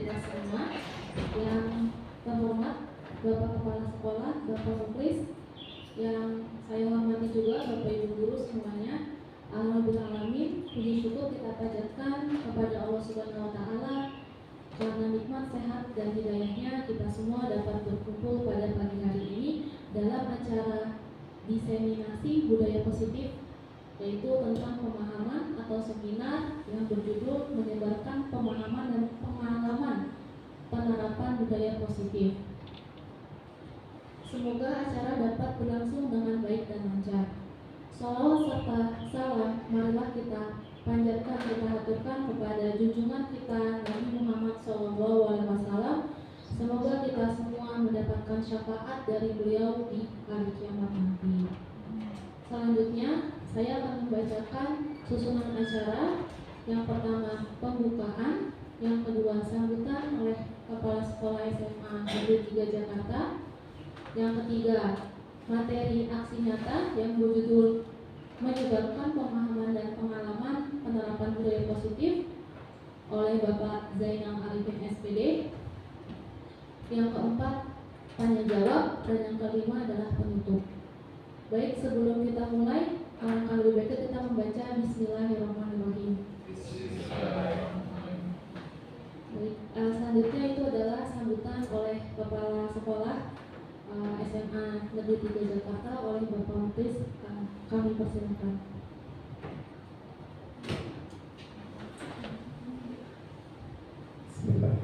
kita semua. Yang terhormat Bapak Kepala Sekolah, Bapak Muklis, yang saya hormati juga Bapak Ibu Guru semuanya. Alhamdulillahirrahmanirrahim, puji syukur kita panjatkan kepada Allah Subhanahu wa Ta'ala karena nikmat sehat dan hidayahnya kita semua dapat berkumpul pada pagi hari ini dalam acara diseminasi budaya positif, yaitu tentang pemahaman atau seminar yang berjudul menyebarkan pemahaman dan pengalaman penerapan budaya positif. Semoga acara dapat berlangsung dengan baik dan lancar. Salawat serta salam marilah kita panjatkan, kita haturkan kepada junjungan kita Nabi Muhammad SAW. Semoga kita semua mendapatkan syafaat dari beliau di hari kiamat nanti. Selanjutnya saya akan membacakan susunan acara. Yang pertama pembukaan, yang kedua sambutan oleh Kepala Sekolah SMA Negeri 3 Jakarta, yang ketiga materi aksi nyata yang berjudul menyebarkan pemahaman dan pengalaman penerapan budaya positif oleh Bapak Zainal Arifin SPD. Yang keempat tanya jawab, dan yang kelima adalah penutup. Baik, sebelum kita mulai, alangkah lebih baik kita membaca Bismillahirrahmanirrahim. Baik, selanjutnya itu adalah sambutan oleh Kepala Sekolah SMA Negeri 3 Jakarta oleh Bapak Muklis. Kami persilakan. Bismillah.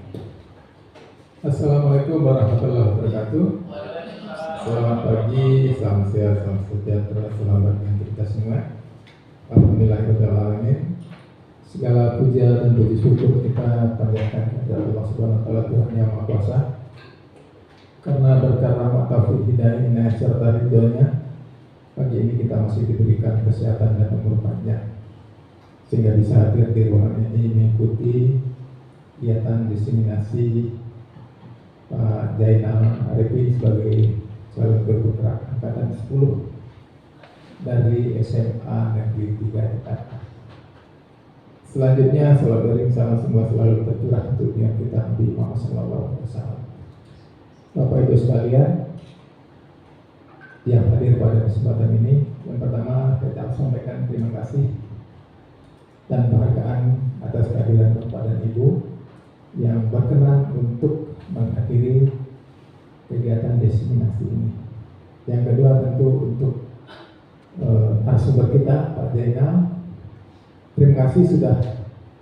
Assalamualaikum warahmatullahi wabarakatuh. Selamat pagi, salam sehat, salam sejahtera, selamat bagi kita semua. Alhamdulillahirrahmanirrahim. Segala puja dan puji syukur kita panjatkan kepada Allah Subhanahu wa Ta'ala, Tuhan yang Maha Kuasa. Karena berkah rahmat taufik hidayah inayah serta ridhonya, pagi ini kita masih diberikan kesehatan dan umur panjang sehingga bisa hadir di ruangan ini mengikuti kegiatan diseminasi Pak Zainal Arifin sebagai calon guru bergerak angkatan 10 dari SMA Negeri 3 Jakarta. Selanjutnya salam dari salam semua selalu tercurah untuk yang kita Nabi Muhammad SAW. Bapak Ibu sekalian yang hadir pada kesempatan ini, yang pertama saya sampaikan terima kasih dan penghargaan atas kehadiran Bapak dan Ibu yang berkenan untuk menghadiri kegiatan diseminasi ini. Yang kedua tentu untuk narasumber kita Pak Zainal, terima kasih sudah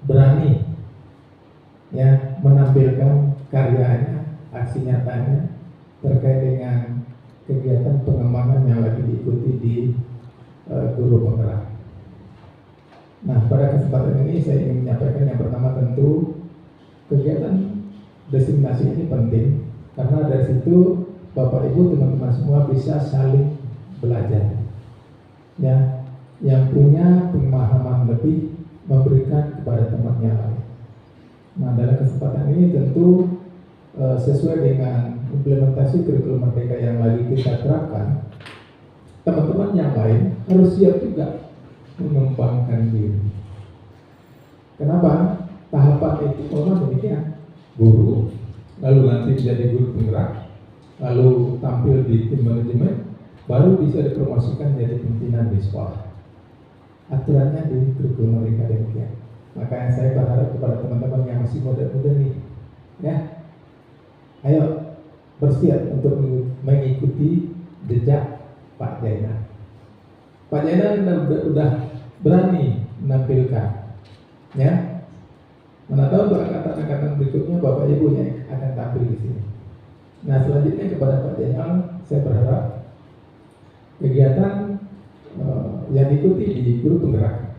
berani ya menampilkan karyanya, aksi nyatanya terkait dengan kegiatan pengembangan yang lagi diikuti di guru penggerak. Nah, pada kesempatan ini saya ingin menyampaikan yang pertama tentu kegiatan diseminasi ini penting karena dari situ Bapak Ibu teman-teman semua bisa saling belajar. Ya, yang punya pemahaman lebih memberikan kepada teman yang lain. Nah, dalam kesempatan ini tentu sesuai dengan implementasi kurikulum merdeka yang lagi kita terapkan, teman-teman yang lain harus siap juga mengembangkan diri. Kenapa? Tahapan itu memang demikian. Guru, lalu nanti menjadi guru penggerak, lalu tampil di tim manajemen, baru bisa dipromosikan menjadi pimpinan di sekolah. Aturannya di kurikulum merdeka demikian. Makanya saya berharap kepada teman-teman yang masih muda-muda nih, ya, ayo bersiap untuk mengikuti jejak Pak Zainal. Pak Zainal sudah berani menampilkan, ya. Mana tahu untuk angkatan-angkatan berikutnya Bapak Ibu yang akan tampil di sini. Nah, selanjutnya kepada Pak Zainal, saya berharap kegiatan yang diikuti di guru penggerak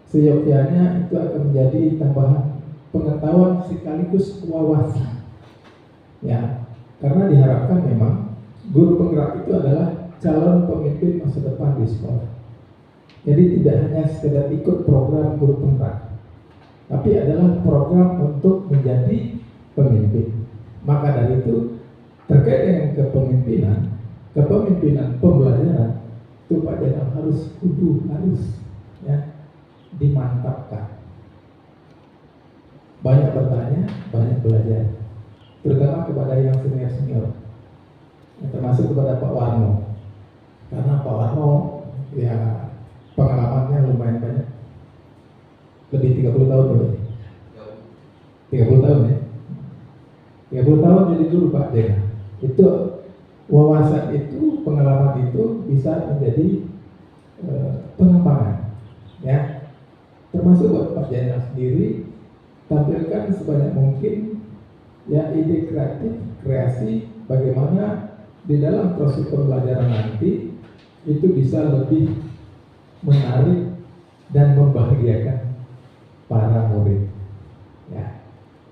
seyogyanya itu akan menjadi tambahan pengetahuan sekaligus wawasan. Ya, karena diharapkan memang guru penggerak itu adalah calon pemimpin masa depan di sekolah. Jadi tidak hanya sekedar ikut program guru penggerak, tapi adalah program untuk menjadi pemimpin. Maka dari itu terkait dengan kepemimpinan pembelajaran itu Pak Zainal harus ya dimantapkan. banyak bertanya, banyak belajar, terutama kepada yang senior-senior, termasuk kepada Pak Warno, karena Pak Warno ya pengalamannya lumayan banyak, lebih 30 tahun berarti. 30 tahun ya. 30 tahun jadi guru Pak Jena. Itu wawasan itu, pengalaman itu bisa menjadi pengembangan ya. Termasuk buat Pak Jena sendiri, tampilkan sebanyak mungkin ya ide kreatif, kreasi bagaimana di dalam proses pembelajaran nanti itu bisa lebih menarik dan membahagiakan para murid ya.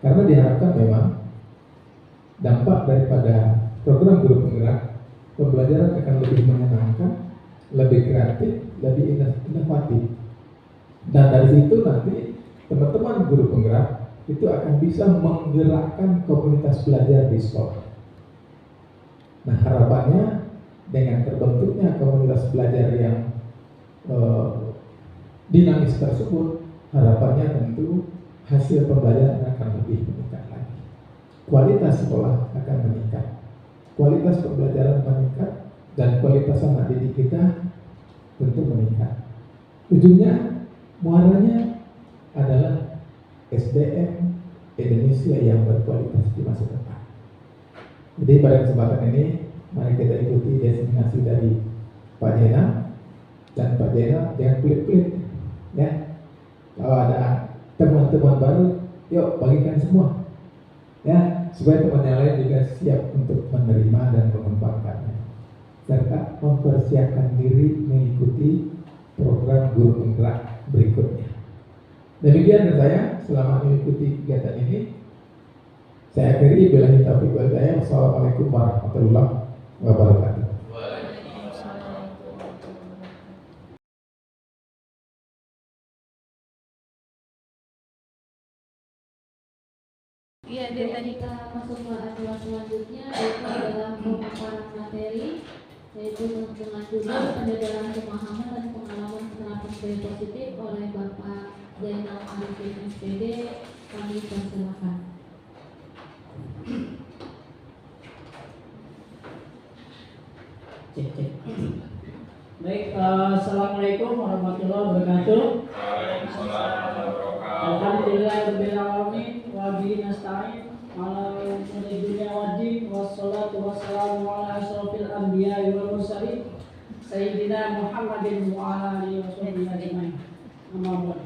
Karena diharapkan memang dampak daripada program guru penggerak, pembelajaran akan lebih menyenangkan, lebih kreatif, lebih inovatif. Dan dari situ nanti teman-teman guru penggerak itu akan bisa menggerakkan komunitas belajar di sekolah. Nah, harapannya dengan terbentuknya komunitas belajar yang dinamis tersebut, harapannya tentu hasil pembelajaran akan lebih meningkat lagi. Kualitas sekolah akan meningkat, kualitas pembelajaran meningkat, dan kualitas anak didik kita tentu meningkat. Ujungnya, muaranya adalah SDM Indonesia yang berkualitas di masa depan. Jadi pada kesempatan ini, mari kita ikuti destinasi dari Pak Jena, dan Pak Jena jangan pelit-pelit ya. Kalau ada teman-teman baru, yuk bagikan semua ya, supaya teman yang lain juga siap untuk menerima dan mengembangkannya, serta mempersiapkan diri mengikuti program guru penggerak berikutnya. Demikian dari saya selama mengikuti kegiatan ini. Saya akhiri, billahi taufiq wal hidayah. Wassalamualaikum warahmatullahi wabarakatuh. Iya, dari tadi kita masuk ke acara selanjutnya, yaitu adalah pemaparan materi, yaitu dengan judul pendedaran pemahaman dan pengalaman penerapan budaya positif oleh Bapak Zainal Arifin SPD. Kami persilakan. Cek. Baik, assalamualaikum warahmatullahi wabarakatuh. Alhamdulillahirabbil alamin wa bihi nasta'in ala umuri dunya waddin wassalatu wassalamu ala asyrofil anbiya'i wal mursalin sayyidina Muhammadin wa ala alihi washabbihi ajmain. Amma ba'd.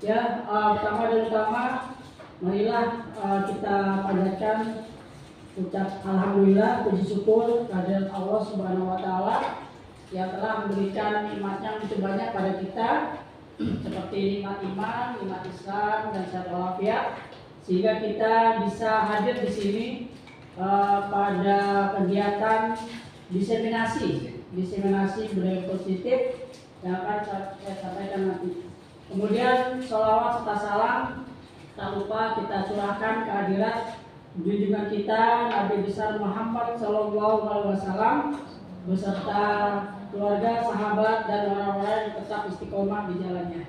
Ya, pertama dan utama marilah kita panjatkan ucap alhamdulillah, puji syukur kehadirat Allah Subhanahu wa taala yang telah memberikan nikmatnya begitu banyak pada kita, seperti nikmat iman, nikmat Islam, dan sehat walafiat, sehingga kita bisa hadir di sini pada kegiatan diseminasi budaya positif yang akan saya sampaikan nanti. Kemudian sholawat serta salam tak lupa kita curahkan kehadirat junjungan kita Nabi besar Muhammad SAW beserta keluarga, sahabat, dan orang-orang yang tetap istiqomah di jalannya.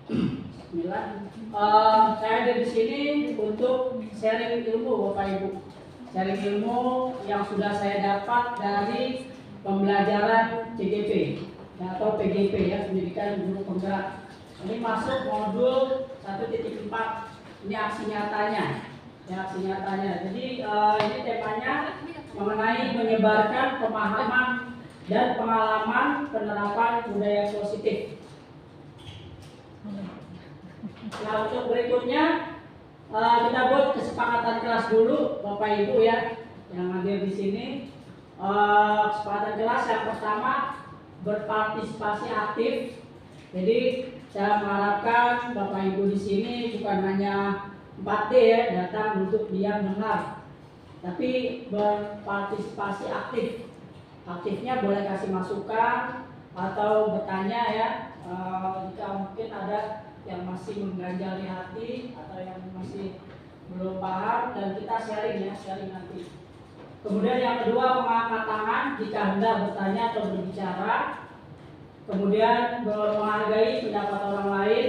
Bismillah. Saya ada di sini untuk sharing ilmu, Bapak Ibu. Sharing ilmu yang sudah saya dapat dari pembelajaran CGP atau PGP ya, Pendidikan Guru Penggerak. Ini masuk modul 1.4. Ini aksi nyatanya. Ya, aksi nyatanya. Jadi ini temanya mengenai menyebarkan pemahaman dan pengalaman penerapan budaya positif. Nah, untuk berikutnya kita buat kesepakatan kelas dulu, Bapak Ibu ya, yang hadir di sini. Kesepakatan kelas yang pertama, berpartisipasi aktif. Jadi saya mengharapkan Bapak Ibu di sini bukan hanya 4D ya, datang duduk diam dengar, tapi berpartisipasi aktif. Aktifnya boleh kasih masukan atau bertanya ya, jika mungkin ada yang masih mengganjali hati atau yang masih belum paham, dan kita sharing nanti. Kemudian yang kedua, mengangkat tangan jika hendak bertanya atau berbicara. Kemudian menghargai pendapat orang lain.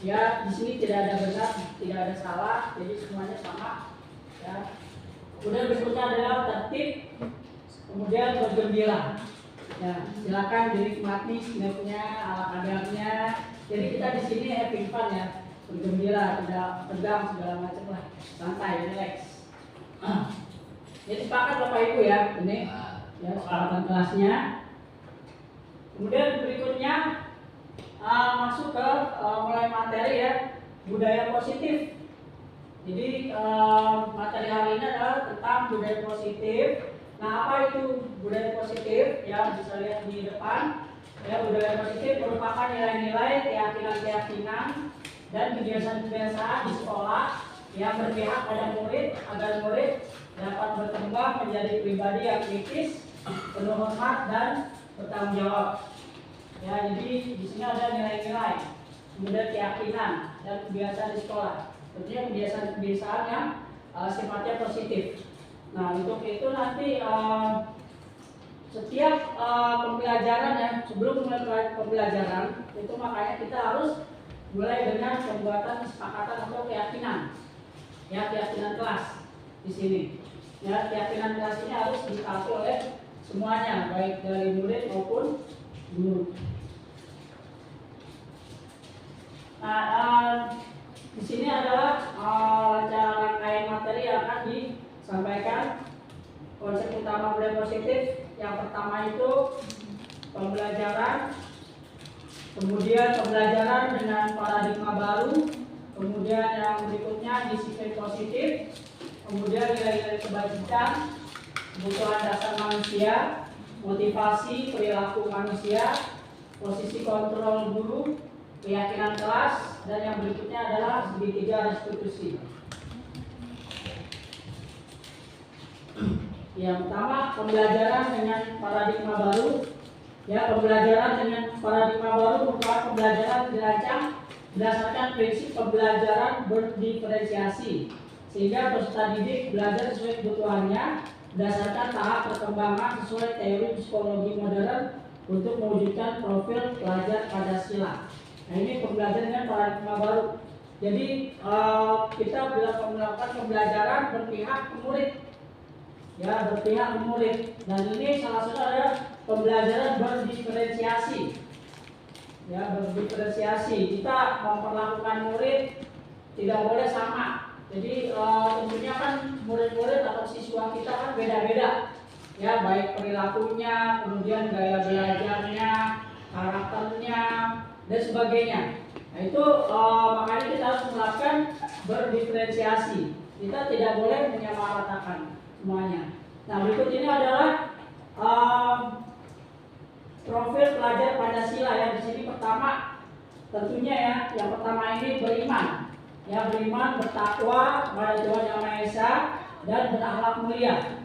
Ya, di sini tidak ada benar, tidak ada salah, jadi semuanya sama. Ya. Kemudian berikutnya adalah tertib, kemudian bergembira. Ya, silakan dinikmati snapnya, ala kadarnya. Jadi kita di sini having fun ya, bergembira, tidak tegang segala macam lah, santai, relax. Jadi sepakat Bapak Ibu ya, ini ya kesepakatan kelasnya. Kemudian berikutnya masuk ke mulai materi ya, budaya positif. Jadi materi hari ini adalah tentang budaya positif. Nah, apa itu budaya positif? Ya, bisa lihat di depan. Ya, budaya positif merupakan nilai-nilai, keyakinan-keyakinan dan kebiasaan-kebiasaan di sekolah yang berpihak pada murid agar murid dapat berkembang menjadi pribadi yang kritis, penuh hormat dan bertanggung jawab. Ya, jadi di sini ada nilai-nilai, kemudian keyakinan dan kebiasaan di sekolah. Tentunya kebiasaan-kebiasaan yang sifatnya positif. Nah, untuk itu nanti setiap pembelajaran ya, sebelum mulai pembelajaran itu makanya kita harus mulai dengan pembuatan kesepakatan atau keyakinan. Ya, keyakinan kelas di sini. Ya, keyakinan kelas ini harus diketahui oleh semuanya, baik dari murid maupun guru. Nah, di sini adalah rangkaian materi yang akan disampaikan. Konsep utama budaya positif yang pertama itu pembelajaran, kemudian pembelajaran dengan paradigma baru, kemudian yang berikutnya disiplin positif, kemudian nilai-nilai kebajikan, kebutuhan dasar manusia, motivasi perilaku manusia, posisi kontrol guru, keyakinan kelas, dan yang berikutnya adalah segitiga restitusi. Yang pertama, pembelajaran dengan paradigma baru. Ya, pembelajaran dengan paradigma baru merupakan pembelajaran dirancang berdasarkan prinsip pembelajaran berdiferensiasi, sehingga peserta didik belajar sesuai kebutuhannya berdasarkan tahap perkembangan sesuai teori psikologi modern untuk mewujudkan profil pelajar Pancasila. Nah, ini pembelajaran dengan paradigma baru. Jadi kita bila melakukan pembelajaran berpihak ke murid, ya, berpihak ke murid. Dan ini salah satu adalah pembelajaran berdiferensiasi. Ya, berdiferensiasi. Kita memperlakukan murid tidak boleh sama. Jadi tentunya kan murid-murid atau siswa kita kan beda-beda. Ya, baik perilakunya, kemudian gaya belajarnya, karakternya, dan sebagainya. Nah, itu makanya kita harus melakukan berdiferensiasi. Kita tidak boleh menyamaratakan semuanya. Nah, berikut ini adalah profil pelajar Pancasila. Yang di sini pertama tentunya ya, yang pertama ini beriman. Ya, beriman, bertakwa kepada Tuhan Yang Maha Esa dan berakhlak mulia.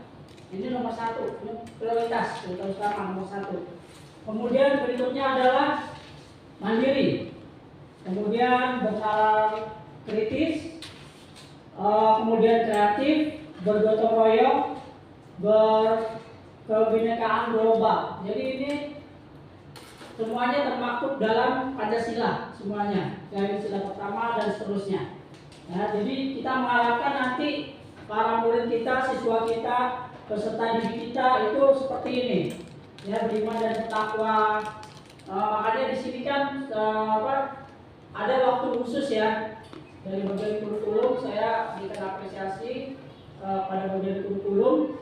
Ini nomor satu, prioritas utama nomor satu. Kemudian berikutnya adalah mandiri, kemudian bernalar kritis, kemudian kreatif, bergotong royong, berkebinekaan global. Jadi ini semuanya termaktub dalam Pancasila, semuanya dari sila pertama dan seterusnya. Ya, jadi kita mengharapkan nanti para murid kita, siswa kita, peserta didik kita itu seperti ini. Ya, beriman dan bertakwa. Makanya di sini kan ada waktu khusus ya dari bagian kurikulum. Saya berikan apresiasi pada bagian kurikulum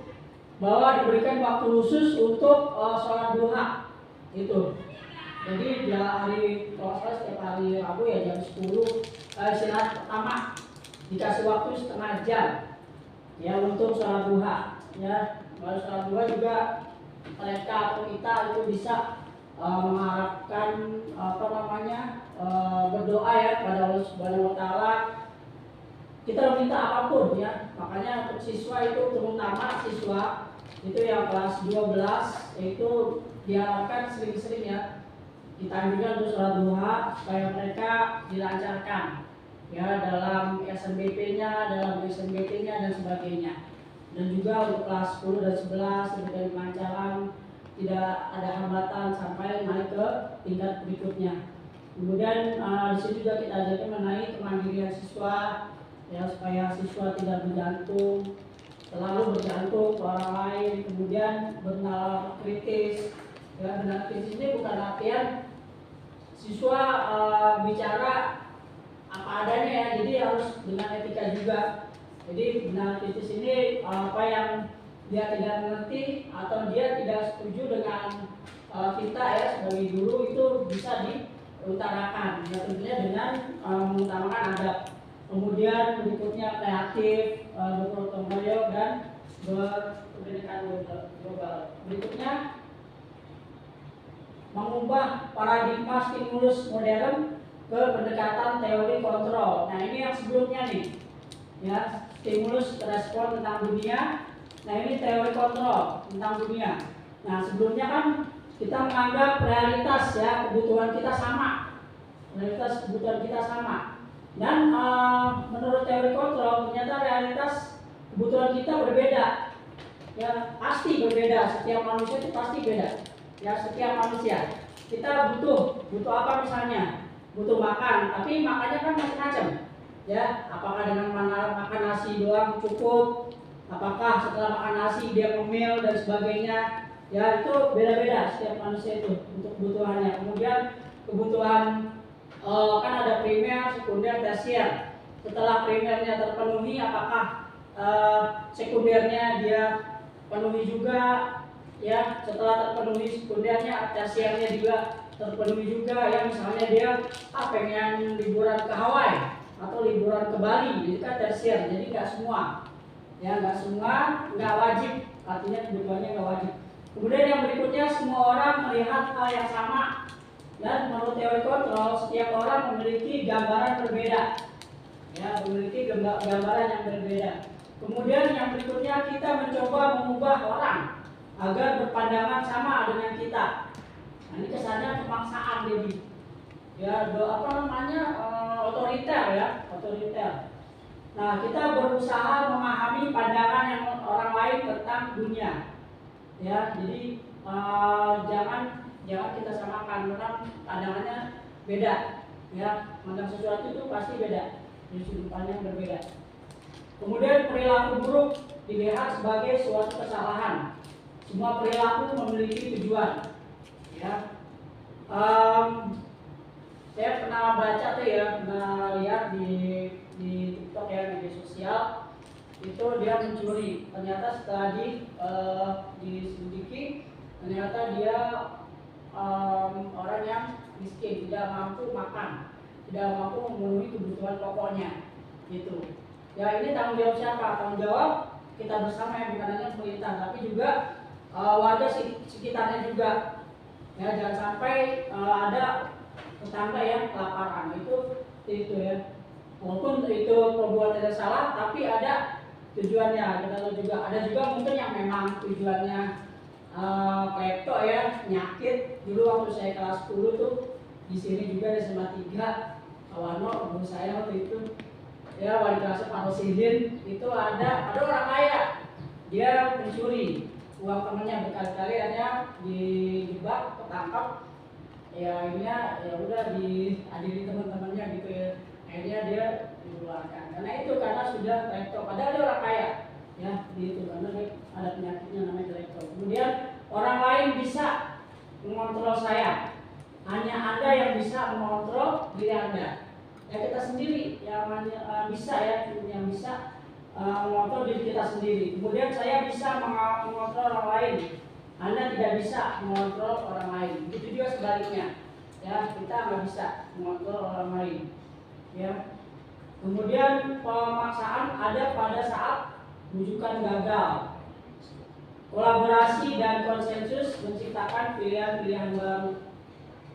bahwa diberikan waktu khusus untuk sholat duha itu. Jadi hari setiap hari Rabu ya jam 10 istirahat pertama dikasih waktu setengah jam ya untuk sholat duha. Ya, kalau sholat duha juga mereka atau kita itu bisa mengharapkan berdoa ya kepada Allah Subhanahu wa taala. Kita meminta apapun ya. Makanya untuk siswa itu, terutama siswa itu yang kelas 12 itu diharapkan sering-sering ya ditanjurkan untuk sholat duha supaya mereka dilancarkan ya dalam SNBP-nya, dalam SNBT-nya dan sebagainya. Dan juga untuk kelas 10 dan 11 diberikan kelancaran, tidak ada hambatan sampai naik ke tingkat berikutnya. Kemudian di sini juga kita ajarkan mengenai kemandirian siswa, ya, supaya siswa tidak bergantung, selalu bergantung ke orang lain. Kemudian bernalar kritis. Ya, benar kritis ini bukan artian siswa bicara apa adanya ya, jadi harus dengan etika juga. Jadi benar kritis ini apa yang dia tidak mengerti atau dia tidak setuju dengan kita ya sebagai guru itu bisa diutarakan, ya tentunya dengan mengutamakan adab. Kemudian berikutnya kreatif, bergotong royong dan berpendidikan global. Berikutnya mengubah paradigma stimulus modern ke pendekatan teori kontrol. Nah ini yang sebelumnya nih, ya stimulus respon tentang dunia. Nah ini teori kontrol tentang dunia. Nah sebelumnya kan kita menganggap realitas ya kebutuhan kita sama, realitas kebutuhan kita sama. Dan menurut teori kontrol ternyata realitas kebutuhan kita berbeda. Ya pasti berbeda. Setiap manusia itu pasti beda. Ya setiap manusia kita butuh apa misalnya? Butuh makan, tapi makannya kan macam-macam. Ya, apakah dengan makan nasi doang cukup? Apakah setelah makan nasi dia ngemil dan sebagainya? Ya, itu beda-beda setiap manusia itu untuk kebutuhannya. Kemudian kebutuhan kan ada primer, sekunder, tersier. Setelah primernya terpenuhi, apakah sekundernya dia penuhi juga? Ya, setelah terpenuhi sekundernya, tersiernya juga terpenuhi juga. Ya, misalnya dia pengen liburan ke Hawaii atau liburan ke Bali, itu kan tersier. Jadi nggak semua, ya nggak semua, nggak wajib. Artinya kebutuhannya nggak wajib. Kemudian yang berikutnya semua orang melihat hal yang sama. Dan menurut teori kontrol, setiap orang memiliki gambaran berbeda. Ya, memiliki gambaran yang berbeda. Kemudian yang berikutnya kita mencoba mengubah orang agar berpandangan sama dengan kita. Nah, ini kesannya kemaksaan jadi. Ya, otoriter ya, otoriter. Nah, kita berusaha memahami pandangan yang orang lain tentang dunia. Ya, jadi jangan kita samakan, karena pandangannya beda. Ya, pandang sesuatu itu pasti beda, dari sudut pandang berbeda. Kemudian perilaku buruk dilihat sebagai suatu kesalahan. Semua perilaku memiliki tujuan. Ya, saya pernah baca tuh ya, pernah lihat di TikTok ya, media sosial itu dia mencuri. Ternyata setelah diselidiki, ternyata dia orang yang miskin, tidak mampu makan, tidak mampu memenuhi kebutuhan pokoknya, gitu. Ya ini tanggung jawab siapa? Tanggung jawab kita bersama yang bukan hanya pemerintah, tapi juga warga sekitarnya juga. Ya jangan sampai ada tetangga yang kelaparan, itu ya. Walaupun itu perbuatan yang salah, tapi ada tujuannya. Kita tahu juga ada juga mungkin yang memang tujuannya klepto ya, penyakit. Dulu waktu saya kelas 10 tuh di sini juga di SMA 3, Awano guru saya waktu itu ya wali kelasnya Pak Rosidin, itu ada orang kaya, dia mencuri uang temannya berkali-kali, hanya dijebak, ketangkap. Ya akhirnya ya udah diadili teman-temannya gitu ya. Akhirnya dia dikeluarkan. Karena sudah klepto, padahal dia orang kaya. Ya, gitu karena dia ada penyakitnya namanya klepto. Kemudian orang lain bisa mengontrol saya. Hanya Anda yang bisa mengontrol diri Anda. Ya kita sendiri yang bisa ya, yang bisa mengontrol diri kita sendiri. Kemudian saya bisa mengontrol orang lain. Anda tidak bisa mengontrol orang lain. Itu juga sebaliknya. Ya, kita nggak bisa mengontrol orang lain. Ya. Kemudian pemaksaan ada pada saat rujukan gagal. Kolaborasi dan konsensus menciptakan pilihan-pilihan baru.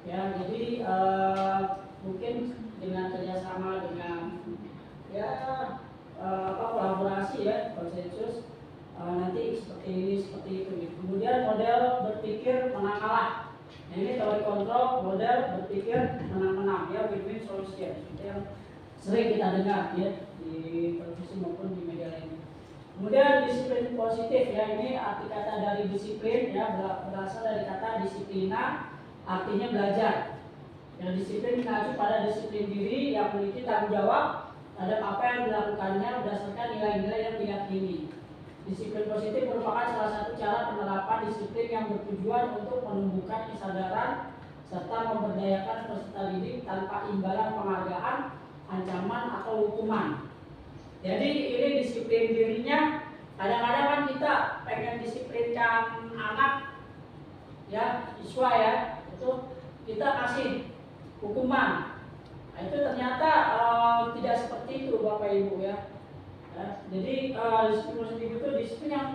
Ya, jadi mungkin dengan kerjasama dengan kolaborasi ya, konsensus. Nanti seperti ini, seperti itu. Kemudian model berpikir menang kalah. Nah, ini teori kontrol, model berpikir menang-menang ya, win-win solution. Itu yang sering kita dengar ya di televisi maupun di media lainnya. Kemudian disiplin positif ya, ini arti kata dari disiplin ya, berasal dari kata disiplina, artinya belajar. Yang disiplin mengacu pada disiplin diri yang memiliki tanggung jawab terhadap apa yang dilakukannya berdasarkan nilai-nilai yang diyakini. Disiplin positif merupakan salah satu cara penerapan disiplin yang bertujuan untuk menumbuhkan kesadaran serta memberdayakan peserta didik tanpa imbalan penghargaan, ancaman atau hukuman. Jadi ini disiplin dirinya. Kadang-kadang kan kita pengen disiplinkan anak, ya siswa ya, itu kita kasih hukuman. Nah, itu ternyata tidak seperti itu Bapak Ibu ya. Jadi disiplin positif itu disiplin yang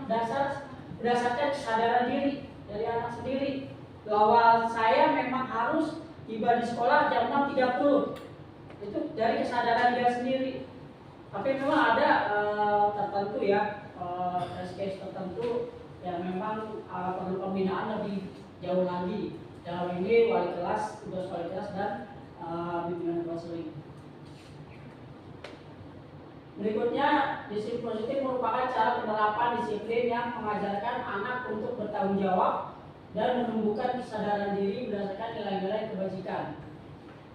berdasarkan kesadaran diri dari anak sendiri bahwa saya memang harus tiba di sekolah jam 6.30. Itu dari kesadaran dia sendiri. Tapi memang ada tertentu ya, case tertentu yang memang perlu pembinaan lebih jauh lagi. Dalam ini wali kelas, tugas wali kelas dan bimbingan konseling. Berikutnya, disiplin positif merupakan cara penerapan disiplin yang mengajarkan anak untuk bertanggung jawab dan menumbuhkan kesadaran diri berdasarkan nilai-nilai kebajikan.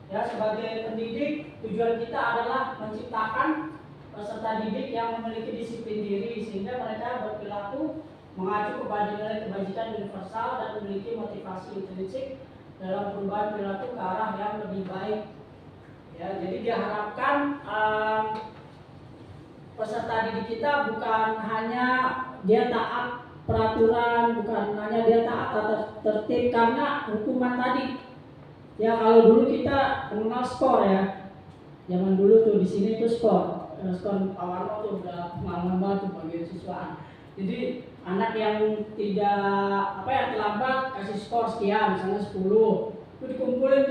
Ya, sebagai pendidik, tujuan kita adalah menciptakan peserta didik yang memiliki disiplin diri sehingga mereka berperilaku mengacu kepada nilai kebajikan universal dan memiliki motivasi intrinsik dalam perubahan perilaku ke arah yang lebih baik. Ya, jadi diharapkan peserta didik kita bukan hanya dia taat peraturan, bukan hanya dia taat tertib karena hukuman tadi. Ya kalau dulu kita mengenal skor ya, zaman dulu tuh di sini tuh skor Pak Warno tuh udah pengalaman banget tuh bagi siswaan. Jadi anak yang tidak terlambat kasih skor sekian, misalnya 10, itu dikumpulin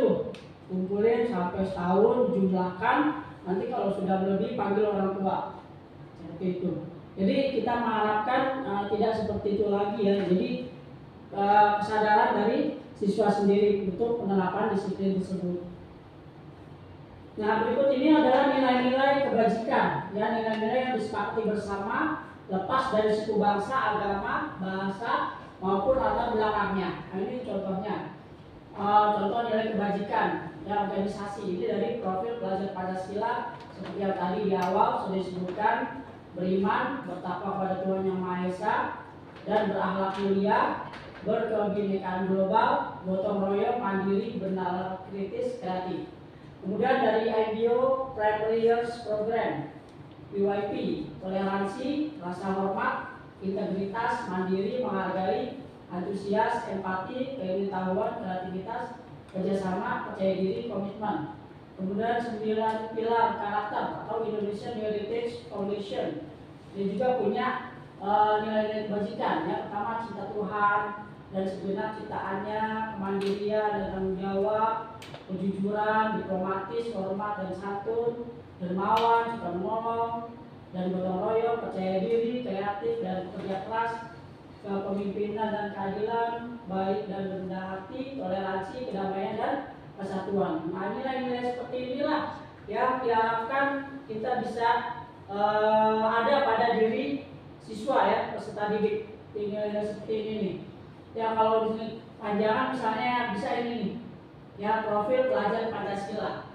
kumpulin sampai setahun, jumlahkan, nanti kalau sudah lebih panggil orang tua. Seperti itu. Jadi kita mengharapkan tidak seperti itu lagi ya. Jadi kesadaran dari siswa sendiri untuk penerapan disiplin tersebut. Nah, berikut ini adalah nilai-nilai kebajikan, ya nilai-nilai yang disepakati bersama lepas dari suku bangsa, agama, bahasa maupun latar belakangnya. Nah, ini contohnya. Contoh nilai kebajikan ya organisasi ini dari profil pelajar Pancasila seperti yang tadi di awal sudah disebutkan, beriman, bertakwa pada Tuhan Yang Maha Esa, dan berakhlak mulia, berkebinekaan global, gotong royong, mandiri, bernalar kritis, kreatif. Kemudian dari IBO Primary Years Program, PYP, toleransi, rasa hormat, integritas, mandiri, menghargai, antusias, empati, keingin-tahuan, kreativitas, kerjasama, percaya diri, komitmen. Kemudian 9 pilar karakter atau Indonesian Heritage Foundation. Dia juga punya nilai-nilai kebajikan. Yang pertama cinta Tuhan dan segenap ciptaannya, kemandirian dan tanggung jawab, kejujuran, diplomatis, hormat dan santun, dermawan, suka menolong, dan gotong royong, percaya diri, kreatif dan kerja keras, kepemimpinan dan keadilan, baik dan rendah hati, toleransi, kedamaian dan kesatuan. Nah, nilai-nilai seperti inilah yang diharapkan kita bisa ada pada diri siswa ya, peserta didik. Nilai-nilai seperti ini nih. Ya kalau di sini panjangan misalnya bisa ini nih. Ya profil pelajar Pancasila.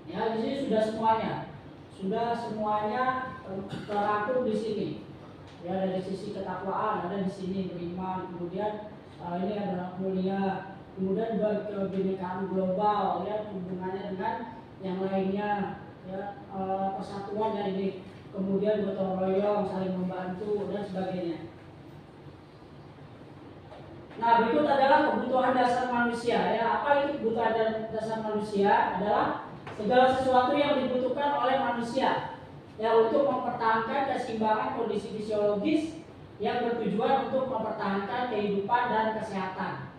Ya di sini sudah semuanya terangkum di sini. Ya dari sisi ketakwaan ada di sini, beriman, kemudian ini ada mulia, kemudian juga kebinekaan global ya hubungannya dengan yang lainnya ya persatuan ya ini, kemudian gotong royong, saling membantu dan sebagainya. Nah, berikut adalah kebutuhan dasar manusia. Ya, apa itu kebutuhan dasar manusia? Adalah segala sesuatu yang dibutuhkan oleh manusia ya untuk mempertahankan keseimbangan kondisi fisiologis yang bertujuan untuk mempertahankan kehidupan dan kesehatan.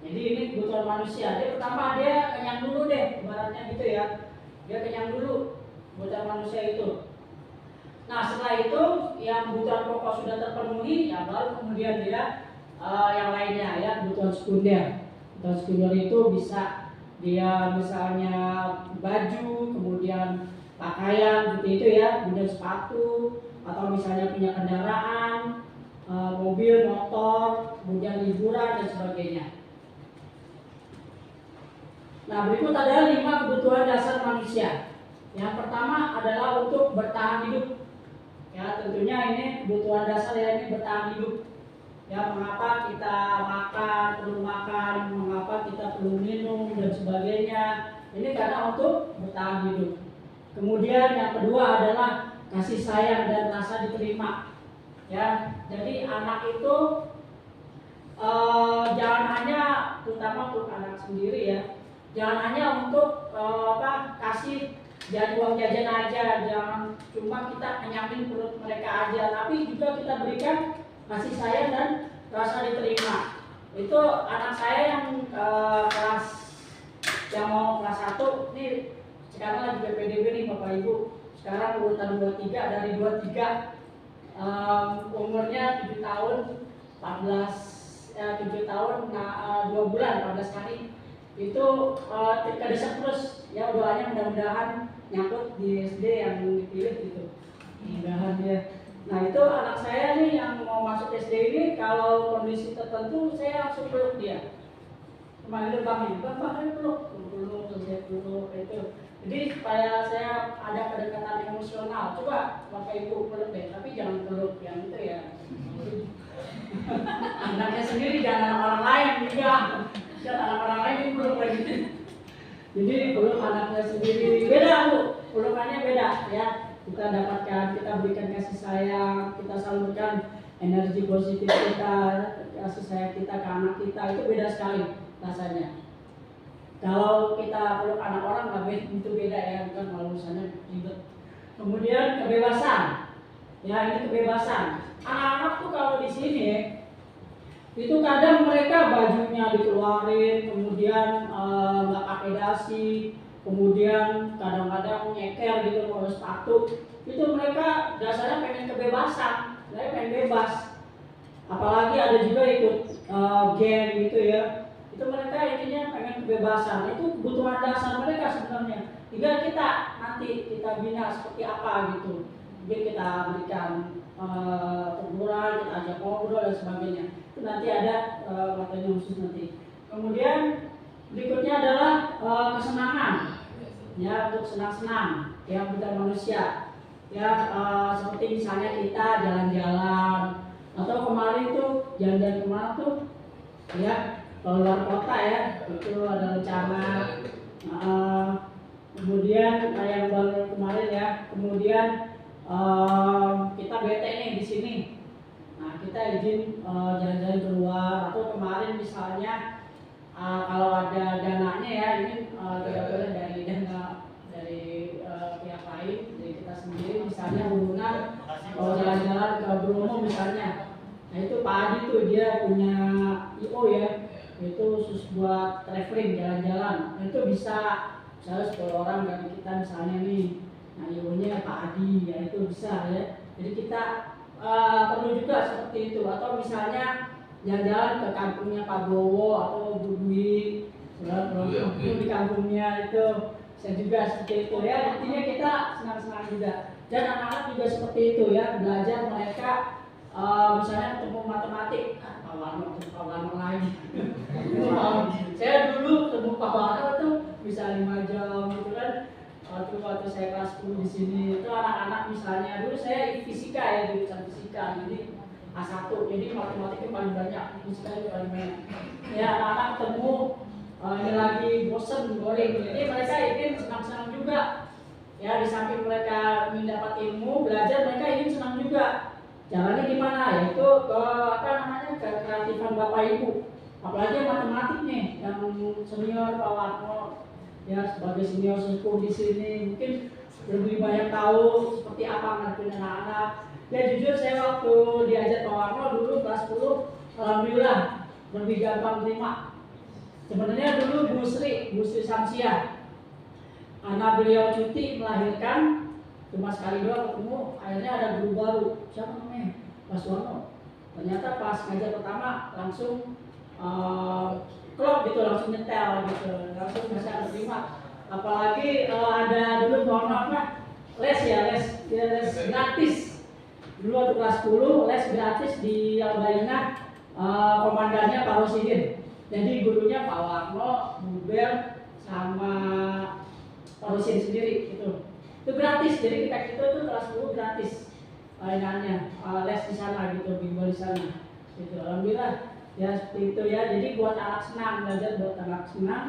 Jadi ini kebutuhan manusia. Dia pertama dia kenyang dulu deh, ibaratnya gitu ya. Dia kenyang dulu kebutuhan manusia itu. Nah, setelah itu yang kebutuhan pokok sudah terpenuhi, ya baru kemudian dia yang lainnya ya kebutuhan sekunder. Kebutuhan sekunder itu bisa dia misalnya baju, kemudian pakaian gitu itu ya, kemudian sepatu, atau misalnya punya kendaraan, mobil, motor, kemudian liburan dan sebagainya. Nah, berikut adalah 5 kebutuhan dasar manusia. Yang pertama adalah untuk bertahan hidup. Ya, tentunya ini kebutuhan dasar ya, ini bertahan hidup. Ya, mengapa kita perlu makan, mengapa kita perlu minum dan sebagainya. Ini karena untuk bertahan hidup. Kemudian yang kedua adalah kasih sayang dan rasa diterima. Ya, jadi anak itu jangan hanya, terutama untuk anak sendiri ya, jangan hanya untuk kasih jadi uang jajan aja, jangan cuma kita kenyangin perut mereka aja, tapi juga kita berikan kasih sayang dan rasa diterima. Itu anak saya yang mau kelas 1 nih, sekarang lagi PPDB nih Bapak Ibu. Sekarang urutan 23, dari 23 umurnya 7 tahun 7 tahun 2 bulan 14 hari. Itu kedesak terus ya, doanya mudah-mudahan nyangkut di SD yang dipilih gitu, mudah-mudahan ya. Nah, itu anak saya nih yang mau masuk SD ini, kalau kondisi tertentu saya langsung peluk dia. Kemarin bang peluk itu. Jadi supaya saya ada kedekatan emosional. Coba Bapak Ibu peluk deh, tapi jangan peluk yang itu ya. Anaknya sendiri, jangan orang lain juga. Jangan orang lain peluk lagi. Jadi peluk anaknya sendiri beda Bu, pelukannya beda ya. Kita dapatkan, kita berikan kasih sayang, kita salurkan energi positif kita, kasih sayang kita ke anak kita, itu beda sekali rasanya. Kalau kita peluk anak orang nggak beda, itu beda ya, bukan kalau misalnya ribet. Kemudian kebebasan, ya ini kebebasan. Anak-anak tuh kalau di sini itu kadang mereka bajunya dikeluarin, kemudian nggak pakai dasi, kemudian kadang-kadang nyeker gitu kalau sepatu. Itu mereka dasarnya pengen kebebasan, saya pengen bebas. Apalagi ada juga ikut geng gitu ya. Itu mereka intinya pengen kebebasan. Itu kebutuhan dasar mereka sebenarnya. Tinggal kita nanti kita bina seperti apa gitu. Mungkin kita berikan teguran, kita ajak ngobrol dan sebagainya. Itu nanti ada materi khusus nanti. Kemudian berikutnya adalah kesenangan. Ya, untuk senang-senang yang bukan manusia. Ya, seperti misalnya kita jalan-jalan, atau kemarin tuh jalan-jalan kemana tuh ya, keluar kota ya, itu ada rencana. Kemudian yang baru kemarin ya, kemudian kita bete nih di sini. Nah, kita izin jalan-jalan keluar, atau kemarin misalnya kalau ada dananya ya, ini tidak boleh dari dana dari pihak lain, dari kita sendiri. Misalnya hubungan kalau jalan-jalan ke Bromo misalnya, nah itu Pak Adi tuh dia punya IO ya, itu khusus buat traveling jalan-jalan. Nah, itu bisa misalnya 10 orang dari kita misalnya nih, nah IO-nya Pak Adi ya, itu bisa ya. Jadi kita perlu juga seperti itu. Atau misalnya jalan-jalan ke kampungnya Pak Bowo atau Bu Dwi, di kampungnya itu saya juga seperti itu ya. Intinya kita senang-senang juga. Dan anak-anak juga seperti itu ya, belajar mereka misalnya ketemu matematik, Pak Warno lagi. Saya dulu ketemu Pak Warno tuh bisa 5 jam gitu kan. Waktu saya kelas 10 di sini itu anak-anak misalnya, dulu saya fisika ya, jurusan fisika, jadi A1, jadi matematiknya paling banyak, fisikanya paling banyak. Ya, anak-anak ketemu ini lagi bosen, boring, jadi mereka ingin senang-senang juga. Ya, di samping mereka ingin dapat ilmu, belajar, mereka ingin senang juga. Caranya gimana? Yaitu ke ke kreatifan Bapak Ibu. Apalagi matematik nih, yang senior Pak Warno, ya sebagai senior sepuh di sini mungkin lebih banyak tahu seperti apa ngadepin anak-anak. Ya jujur saya waktu diajak Pak Warno dulu kelas 10, alhamdulillah lebih gampang terima. Sebenarnya dulu Bu Sri Samsia, anak beliau cuti melahirkan, cuma sekali doang ketemu, akhirnya ada guru baru, siapa namanya? Mas Warno. Ternyata pas ngajar pertama langsung klop gitu, langsung nyetel gitu, langsung bisa terima. Apalagi ada dulu les gratis. Dulu waktu kelas 10 les gratis di Albaina, komandannya Pak Rosidin. Jadi gurunya Pak Warno, Bu Bel, sama Pausin sendiri gitu. Itu gratis, jadi kita itu kelas 10 gratis layanannya, les di sana gitu, bimbel di sana gitu. Alhamdulillah ya seperti itu ya. Jadi buat anak senang, belajar buat anak senang,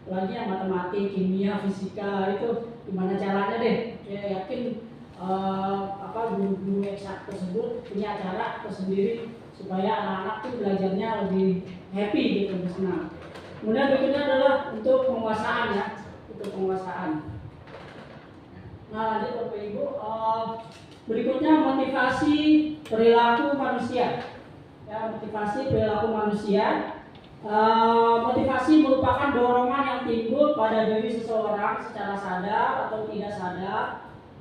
lagi yang matematik, kimia, fisika itu gimana caranya deh. Ya yakin guru-guru eksak tersebut punya cara tersendiri supaya anak-anak tuh belajarnya lebih happy gitu, lebih senang. Kemudian berikutnya adalah untuk penguasaan ya, untuk penguasaan. Nah, lanjut Bapak Ibu, berikutnya motivasi perilaku manusia. Ya, motivasi perilaku manusia. Motivasi merupakan dorongan yang timbul pada diri seseorang secara sadar atau tidak sadar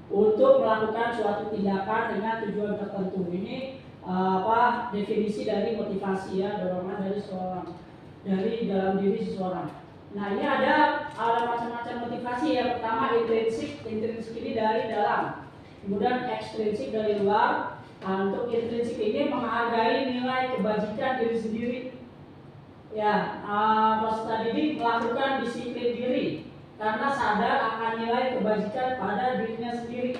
untuk melakukan suatu tindakan dengan tujuan tertentu. Ini definisi dari motivasi ya, dorongan dari seseorang, dari dalam diri seseorang. Nah, ini ada macam-macam motivasi. Yang pertama intrinsik ini dari dalam, kemudian ekstrinsik dari luar. Nah, untuk intrinsik ini menghargai nilai kebajikan diri sendiri. Ya, peserta didik melakukan disiplin diri karena sadar akan nilai kebajikan pada dirinya sendiri.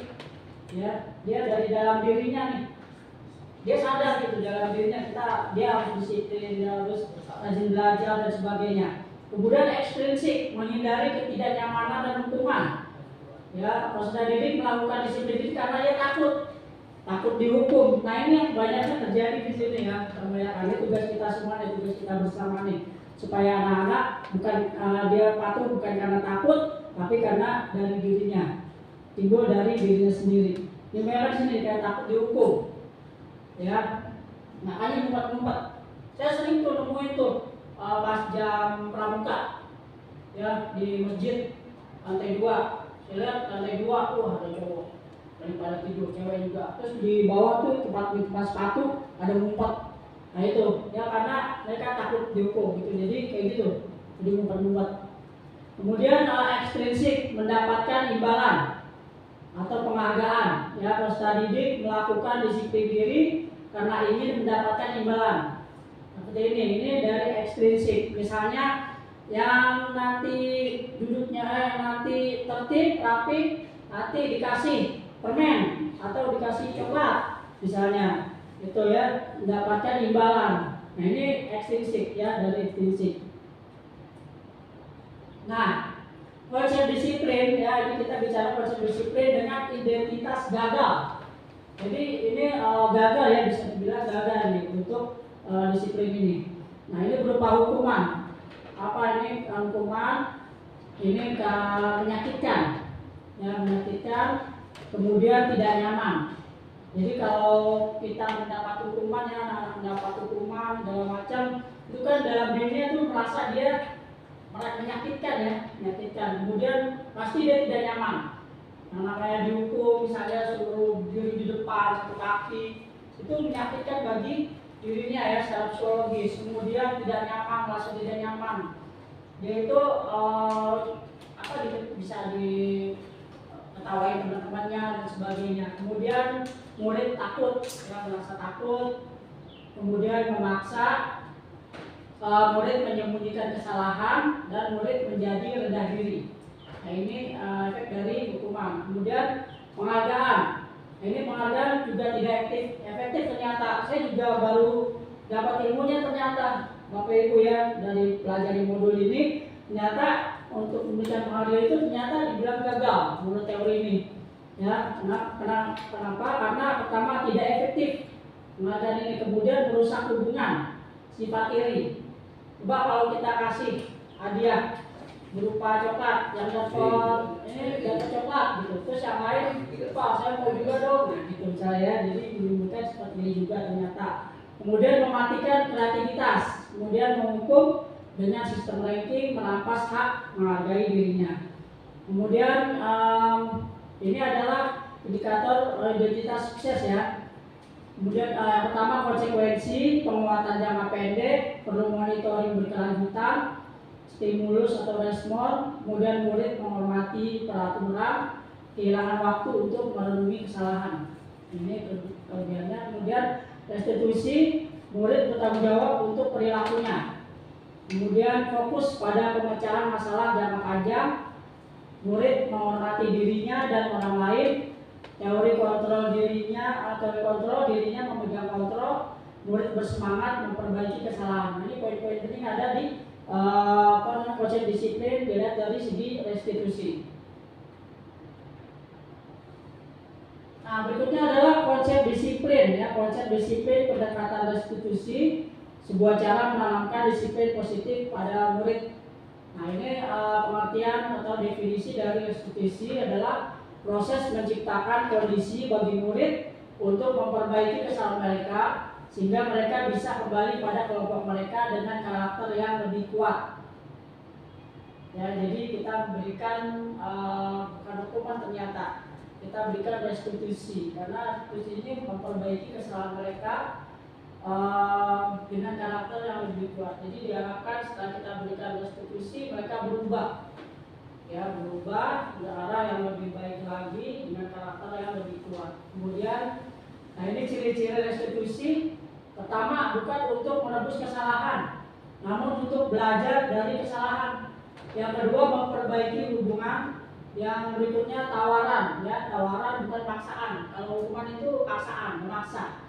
Ya, dia dari dalam dirinya nih, dia sadar gitu dalam dirinya dia harus disiplin, dia harus rajin belajar dan sebagainya. Kemudian ekstrinsik menghindari ketidaknyamanan dan hukuman. Ya, peserta didik melakukan disiplin diri karena dia takut dihukum. Nah, ini yang banyaknya terjadi di sini ya. Ini tugas kita semua, tugas kita bersama nih, supaya anak-anak bukan dia patuh bukan karena takut, tapi karena dari dirinya, timbul dari dirinya sendiri. Ini mereka sini kayak takut dihukum, ya. Makanya ngumpet-ngumpet. Saya sering tuh nemuin tuh pas jam pramuka, ya di masjid lantai 2. Saya lihat lantai 2, ada cowok daripada tidur, cewek juga. Terus di bawah tuh tempat sepatu ada ngumpet. Nah itu ya karena mereka takut dihukum gitu, jadi kayak gitu, jadi ngumpet-ngumpet. Kemudian ekstrinsik mendapatkan imbalan atau penghargaan. Ya, peserta didik melakukan disiplin diri karena ingin mendapatkan imbalan. Seperti ini dari ekstrinsik. Misalnya yang nanti duduknya nanti tertib, rapi, nanti dikasih permen atau dikasih coklat misalnya, itu ya mendapatkan imbalan. Nah, ini ekstrinsik ya, dari ekstrinsik. Nah, konsep disiplin ya, ini kita bicara konsep disiplin dengan identitas gagal. Jadi ini gagal ya, bisa dibilang gagal nih untuk disiplin ini. Nah, ini berupa hukuman. Apa ini hukuman? Ini menyakitkan, ya menyakitkan. Kemudian tidak nyaman. Jadi kalau kita mendapat hukuman ya, mendapat hukuman segala macam, itu kan dalam dirinya tuh merasa dia menyakitkan ya, menyakitkan. Kemudian pasti dia tidak nyaman. Nah, namanya dihukum, misalnya suruh diri di depan satu kaki, itu menyakitkan bagi dirinya ya secara psikologis. Kemudian tidak nyaman, merasa tidak nyaman. Dia itu bisa diketawain teman-temannya dan sebagainya. Kemudian murid takut, ya, merasa takut. Kemudian memaksa murid menyembunyikan kesalahan dan murid menjadi rendah diri. Nah, ini efek dari hukuman. Kemudian penghargaan. Nah, ini penghargaan juga tidak efektif ternyata. Saya juga baru dapat ilmunya ternyata, Bapak Ibu ya, dari pelajari modul ini. Ternyata untuk memberikan penghargaan itu ternyata dibilang gagal menurut teori ini. Ya, kenapa? Karena pertama tidak efektif penghargaan ini, kemudian merusak hubungan, sifat iri. Coba kalau kita kasih hadiah berupa coklat, yang dapat ini dapat coklat gitu, terus yang lain Pak saya mau juga dong, nah gitu saya, jadi menimbulkan seperti ini juga ternyata. Kemudian mematikan kreativitas, kemudian menghukum dengan sistem ranking, merampas hak menghargai dirinya. Kemudian ini adalah indikator identitas sukses ya. Kemudian pertama konsekuensi, penguatan jangka pendek, perlu monitoring berkelanjutan, stimulus atau respon, kemudian murid menghormati peraturan, kehilangan waktu untuk merenungi kesalahan. Ini kelebihannya. Kemudian restitusi, murid bertanggung jawab untuk perilakunya. Kemudian fokus pada pemecahan masalah jangka panjang. Murid menghormati dirinya dan orang lain. Teori kontrol dirinya memegang kontrol. Murid bersemangat memperbaiki kesalahan. Ini poin-poin penting ada di konsep disiplin dilihat dari segi restitusi. Nah, berikutnya adalah konsep disiplin ya, konsep disiplin pendekatan restitusi, sebuah cara menanamkan disiplin positif pada murid. Nah, ini pengertian atau definisi dari restitusi adalah proses menciptakan kondisi bagi murid untuk memperbaiki kesalahan mereka sehingga mereka bisa kembali pada kelompok mereka dengan karakter yang lebih kuat. Ya, jadi kita berikan bukan hukuman ternyata, kita berikan restitusi karena restitusi ini memperbaiki kesalahan mereka dengan karakter yang lebih kuat. Jadi diharapkan setelah kita berikan restitusi mereka berubah, ya berubah ke arah yang lebih baik lagi dengan karakter yang lebih kuat. Kemudian, nah ini ciri-ciri restitusi. Pertama, bukan untuk menebus kesalahan, namun untuk belajar dari kesalahan. Yang kedua, memperbaiki hubungan. Yang berikutnya tawaran, ya tawaran bukan paksaan. Kalau hukuman itu paksaan, memaksa.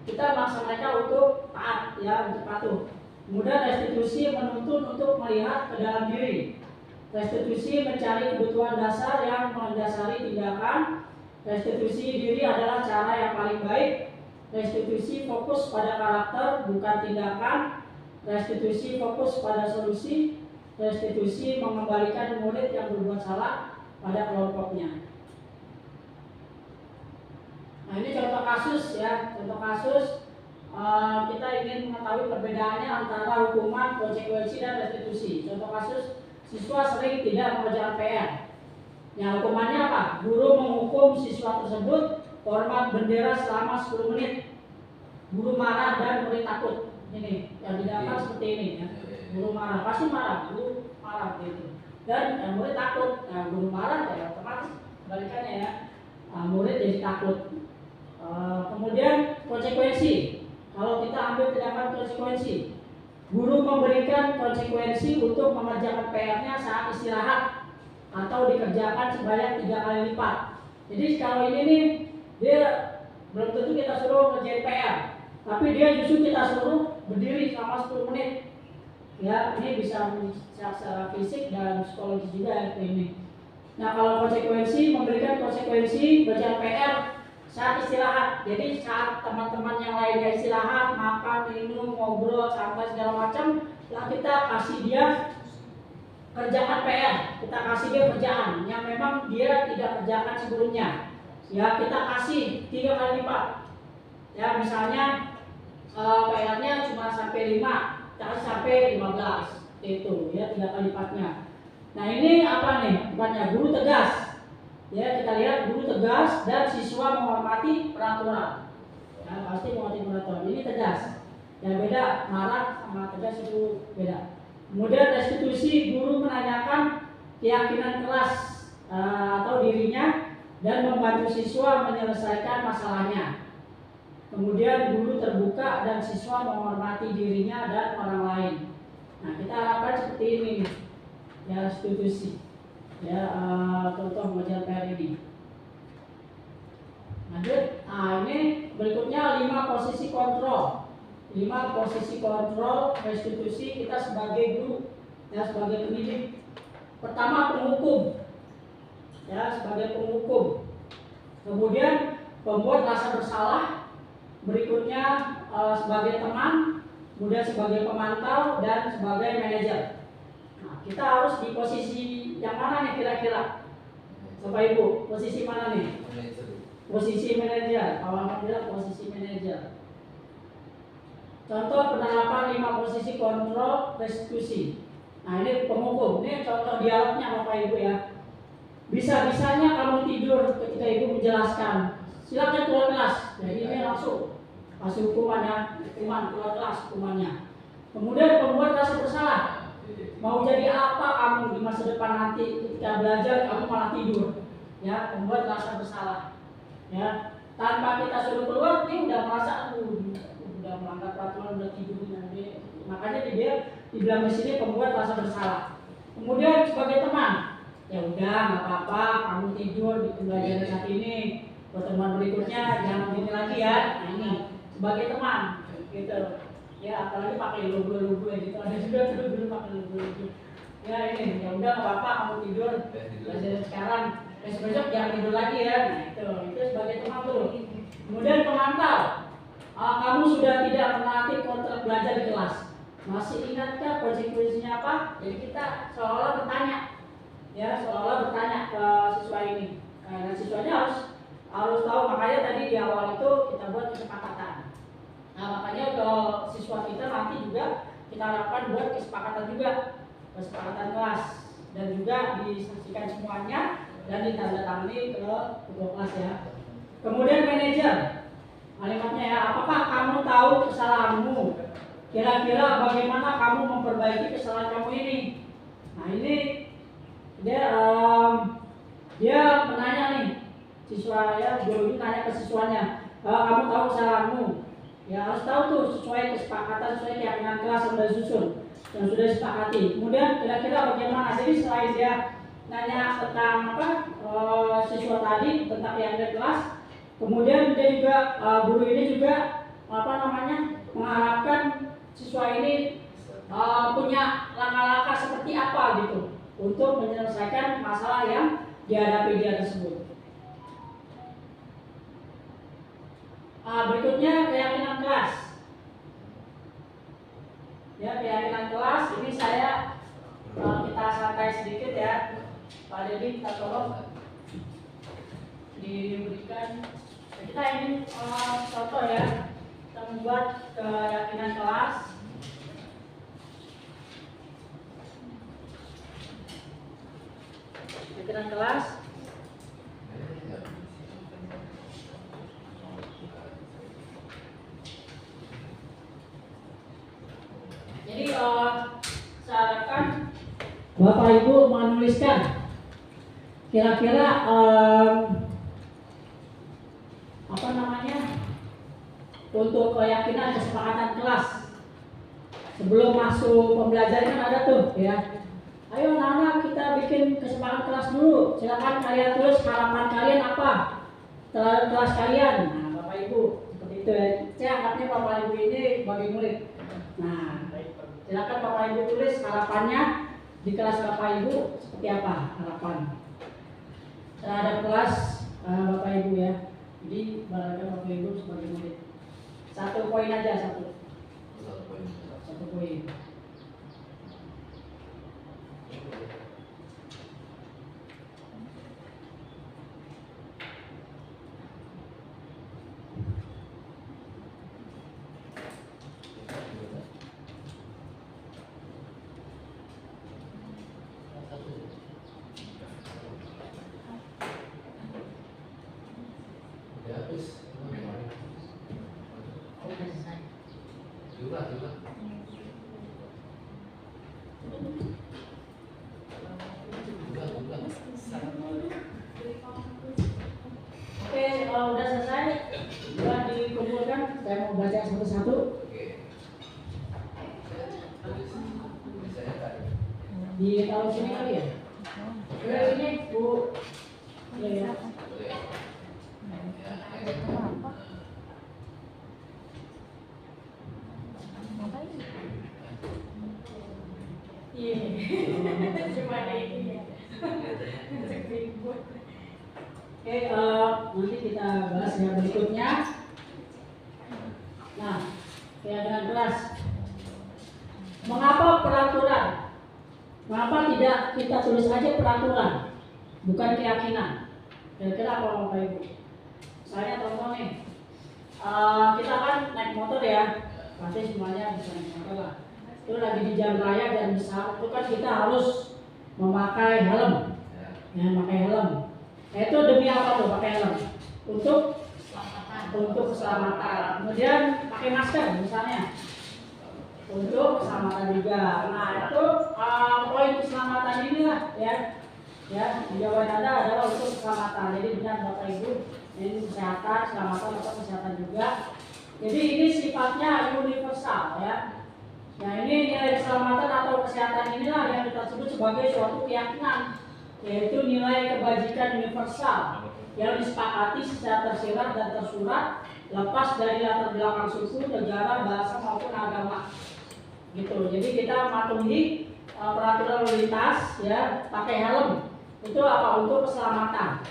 Kita maksa mereka untuk taat, ya untuk patuh. Kemudian restitusi menuntun untuk melihat ke dalam diri. Restitusi mencari kebutuhan dasar yang mendasari tindakan. Restitusi diri adalah cara yang paling baik. Restitusi fokus pada karakter bukan tindakan. Restitusi fokus pada solusi. Restitusi mengembalikan murid yang berbuat salah pada kelompoknya. Nah, ini contoh kasus ya, contoh kasus kita ingin mengetahui perbedaannya antara hukuman, konsekuensi, dan restitusi. Contoh kasus, siswa sering tidak mengerjakan PR. Yang hukumannya apa? Guru menghukum siswa tersebut hormat bendera selama 10 menit. Guru marah dan murid takut. Ini yang didapat seperti ini ya. Guru marah, pasti marah, guru marah gitu. Dan murid takut. Nah, guru marah ya otomatis kebalikannya ya. Murid jadi takut. Kemudian konsekuensi. Kalau kita ambil tindakan konsekuensi, guru memberikan konsekuensi untuk mengerjakan PR-nya saat istirahat atau dikerjakan sebanyak 3 kali lipat. Jadi kalau ini nih dia belum tentu kita suruh ngerjain PR, tapi dia justru kita suruh berdiri selama 10 menit. Ya, ini bisa secara fisik dan psikologis juga ini. Nah, kalau konsekuensi, memberikan konsekuensi kerjaan PR saat istirahat. Jadi saat teman-teman yang lainnya istirahat, makan, minum, ngobrol, santai segala macam, lah kita kasih dia kerjaan PR, kita kasih dia kerjaan yang memang dia tidak kerjakan sebelumnya. Ya, kita kasih 3 kali lipat. Ya, misalnya PR-nya cuma sampai 5, kita kasih sampai 15. Itu ya 3 kali lipatnya. Nah, ini apa nih? Bukannya guru tegas. Ya, kita lihat guru tegas dan siswa menghormati peraturan. Ya, pasti menghormati peraturan. Ini tegas. Yang beda marah sama tegas itu beda. Kemudian restitusi, guru menanyakan keyakinan kelas atau dirinya dan membantu siswa menyelesaikan masalahnya. Kemudian guru terbuka dan siswa menghormati dirinya dan orang lain. Nah, kita harapkan seperti ini nih. Ya, restitusi. Ya, contoh mengerjakan PR ini. Lanjut. Nah, ini berikutnya 5 posisi kontrol. 5 posisi kontrol restitusi kita sebagai guru, ya sebagai pendidik. Pertama, penghukum. Ya, sebagai penghukum. Kemudian pembuat rasa bersalah. Berikutnya sebagai teman, kemudian sebagai pemantau dan sebagai manajer. Nah, kita harus di posisi yang mana nih kira-kira? Bapak Ibu, posisi mana nih? Posisi manajer. Alhamdulillah posisi manajer. Contoh penerapan 5 posisi kontrol restitusi. Nah, ini penghukum. Ini contoh dialognya Bapak Ibu ya. Bisa-bisanya kamu tidur ketika Ibu menjelaskan. Silakan keluar kelas. Jadi ini langsung kasih hukumannya, hukuman keluar kelas hukumannya. Kemudian pembuat rasa bersalah. Mau jadi apa kamu di masa depan nanti ketika belajar kamu malah tidur. Ya, pembuat rasa bersalah. Ya, tanpa kita suruh keluar dia udah merasa udah melanggar peraturan, udah tidur nanti Makanya dia dibilang di sini pembuat rasa bersalah. Kemudian sebagai teman, ya udah nggak apa-apa, kamu tidur di pembelajaran saat ini. Pertemuan berikutnya jangan begini lagi ya. Nah ini sebagai teman, gitu. Ya apalagi pakai logo-logo ya gitu. Ada juga tuh dulu pakai logo-logo. Ya ini, ya udah nggak apa-apa, kamu tidur. Belajar sekarang, besok jangan tidur lagi ya. Nah itu sebagai teman tuh. Kemudian pemantau, kamu sudah tidak menaati kontrak belajar di kelas. Masih ingatkah konsekuensinya apa? Jadi kita seolah bertanya, ya seolah bertanya ke siswa ini. Dan siswanya harus tahu. Makanya tadi di awal itu kita buat kesepakatan. Nah makanya ke siswa kita nanti juga kita harapkan buat kesepakatan juga, kesepakatan kelas, dan juga disaksikan semuanya dan ditandatangani ke ketua kelas ya. Kemudian manajer, kalimatnya ya, apakah kamu tahu kesalahanmu? Kira-kira bagaimana kamu memperbaiki kesalahan kamu ini? Nah ini dia menanya nih, siswa ya, guru ini nanya ke siswanya, kamu tahu kesalahanmu? Ya harus tahu tuh sesuai kesepakatan, sesuai keyakinan kelas yang sudah disusun, yang sudah disepakati. Kemudian kira-kira bagaimana? Jadi selain dia nanya tentang siswa tadi tentang keyakinan kelas, kemudian dia juga guru ini juga mengharapkan siswa ini punya langkah-langkah seperti apa gitu untuk menyelesaikan masalah yang dihadapi dia tersebut. Berikutnya keyakinan kelas. Ya keyakinan kelas ini kita santai sedikit ya. Pak Dedi, kita tolong diberikan. Kita ingin contoh ya. Kita membuat keyakinan kelas. Keyakinan kelas. Jadi saya harapkan Bapak Ibu menuliskan kira-kira untuk keyakinan kesepakatan kelas. Sebelum masuk pembelajaran kan ada tuh ya. Ayo anak-anak kita bikin kesepakatan kelas dulu. Silakan kalian tulis harapan kalian apa terhadap kelas kalian. Nah Bapak Ibu seperti itu ya. Saya anggapnya Bapak Ibu ini sebagai murid. Nah silakan Bapak Ibu tulis harapannya di kelas Bapak Ibu seperti apa harapan terhadap kelas Bapak Ibu ya. Jadi barangkali Bapak Ibu sebagai murid. Satu poin aja, satu poin. Udah selesai, udah dikumpulkan. Saya mau baca satu-satu. Ditaruh sini kali ya? Udah sini Bu. Ya. Nanti kita bahas yang berikutnya. Nah, keyakinan kelas. Mengapa peraturan? Mengapa tidak kita tulis aja peraturan, bukan keyakinan? Kira-kira apa Bapak Ibu? Saya contoh nih, kita kan naik motor ya, pasti semuanya bisa naik motor lah. Itu lagi di jalan raya dan bisa, itu kan kita harus memakai helm, ya memakai helm. Nah, itu demi apa tuh pakai helm? Untuk keselamatan. Kemudian pakai masker misalnya untuk keselamatan juga. Nah itu poin keselamatan inilah ya. Jawaban Anda adalah untuk keselamatan. Jadi benar Bapak Ibu, ini kesehatan, keselamatan atau kesehatan juga. Jadi ini sifatnya universal ya. Nah, ini nilai keselamatan atau kesehatan inilah yang kita sebut sebagai suatu keyakinan, yaitu nilai kebajikan universal yang disepakati secara tersirat dan tersurat, lepas dari latar belakang suku, negara, bahasa maupun agama. Gitu. Jadi kita mematuhi peraturan lalu lintas, ya, pakai helm. Itu apa? Untuk keselamatan.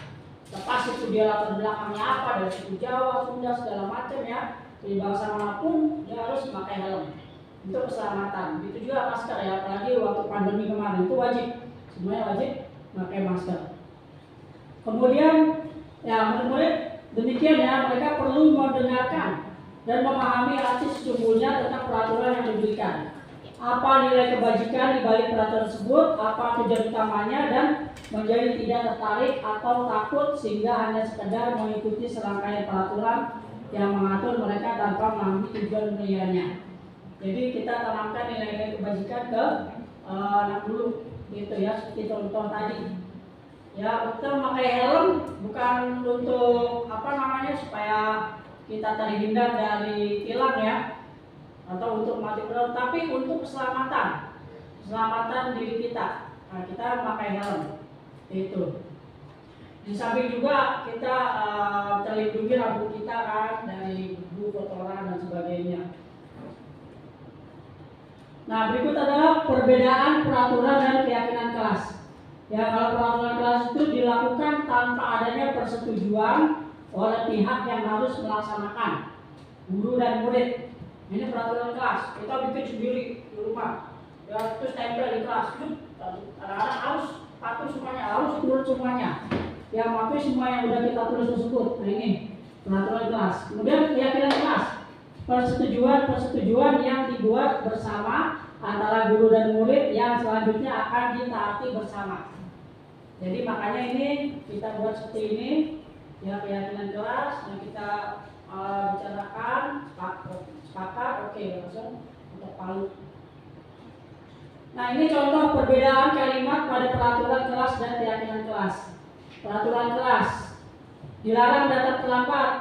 Lepas itu dia latar belakangnya apa, dari suku Jawa, Sunda, segala macam, ya, dari bangsa manapun dia harus pakai helm. Untuk keselamatan. Itu juga masker, ya, apalagi waktu pandemi kemarin itu wajib, semuanya wajib pakai masker. Kemudian, ya, murid-murid, demikian ya, mereka perlu mendengarkan dan memahami arti sesungguhnya tentang peraturan yang diberikan. Apa nilai kebajikan di balik peraturan tersebut, apa tujuan utamanya, dan menjadi tidak tertarik atau takut sehingga hanya sekedar mengikuti serangkaian peraturan yang mengatur mereka tanpa memahami tujuan mulianya. Jadi kita tanamkan nilai-nilai kebajikan ke anak dulu, gitu ya, seperti contoh tadi. Ya, kita memakai helm bukan untuk supaya kita terhindar dari tilang, ya, atau untuk mati berat, tapi untuk keselamatan diri kita. Nah, kita memakai helm itu. Di samping juga kita terlindungi rambut kita kan dari debu, kotoran dan sebagainya. Nah, berikut adalah perbedaan peraturan dan keyakinan kelas. Ya, kalau peraturan kelas itu dilakukan tanpa adanya persetujuan oleh pihak yang harus melaksanakan, guru dan murid. Ini peraturan kelas. Kita bikin sendiri di rumah. Ya, terus tempel di kelas. Kadang-kadang harus patuh semuanya, harus turut semuanya. Yang mematuhi semua yang sudah kita tulis tersebut. Nah, ini peraturan kelas. Kemudian keyakinan kelas. Persetujuan yang dibuat bersama antara guru dan murid yang selanjutnya akan ditaati bersama. Jadi makanya ini kita buat seperti ini, ya, keyakinan kelas yang kita bicarakan, sepakat, oke, langsung untuk palu. Nah, ini contoh perbedaan kalimat pada peraturan kelas dan keyakinan kelas. Peraturan kelas, dilarang datang terlambat.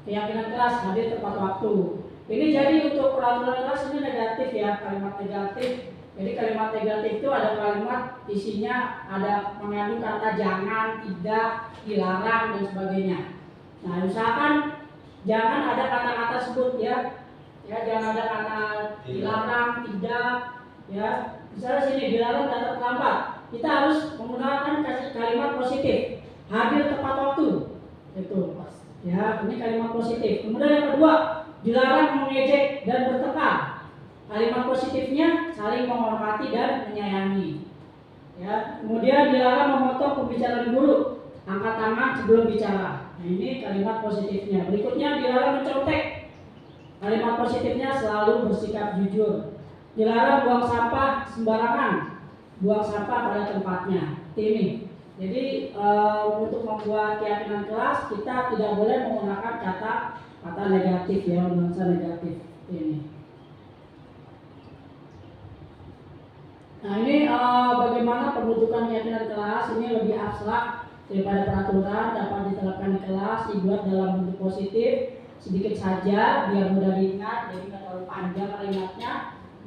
Keyakinan kelas, hadir tepat waktu. Ini jadi untuk peraturan kelas ini negatif, ya, kalimat negatif. Jadi kalimat negatif itu ada kalimat isinya ada mengandung kata jangan, tidak, dilarang dan sebagainya. Nah, usahakan jangan ada kata-kata sebut, ya. Ya, jangan ada kata dilarang, tidak, ya. Misalnya sini dilarang datang terlambat. Kita harus menggunakan kalimat positif. Hadir tepat waktu. Itu. Ya, ini kalimat positif. Kemudian yang kedua, dilarang mengejek dan bertengkar. Kalimat positifnya saling menghormati dan menyayangi. Ya, kemudian dilarang memotong pembicaraan guru, angkat tangan sebelum bicara. Nah, ini kalimat positifnya. Berikutnya dilarang mencontek. Kalimat positifnya selalu bersikap jujur. Dilarang buang sampah sembarangan. Buang sampah pada tempatnya. Ini. Jadi untuk membuat keyakinan kelas kita tidak boleh menggunakan kata negatif, ya, nuansa negatif ini. Nah, ini bagaimana pembentukan keyakinan kelas ini lebih abstrak daripada peraturan, dapat diterapkan di kelas, dibuat dalam bentuk positif sedikit saja biar mudah diingat, jadi tidak terlalu panjang kalimatnya,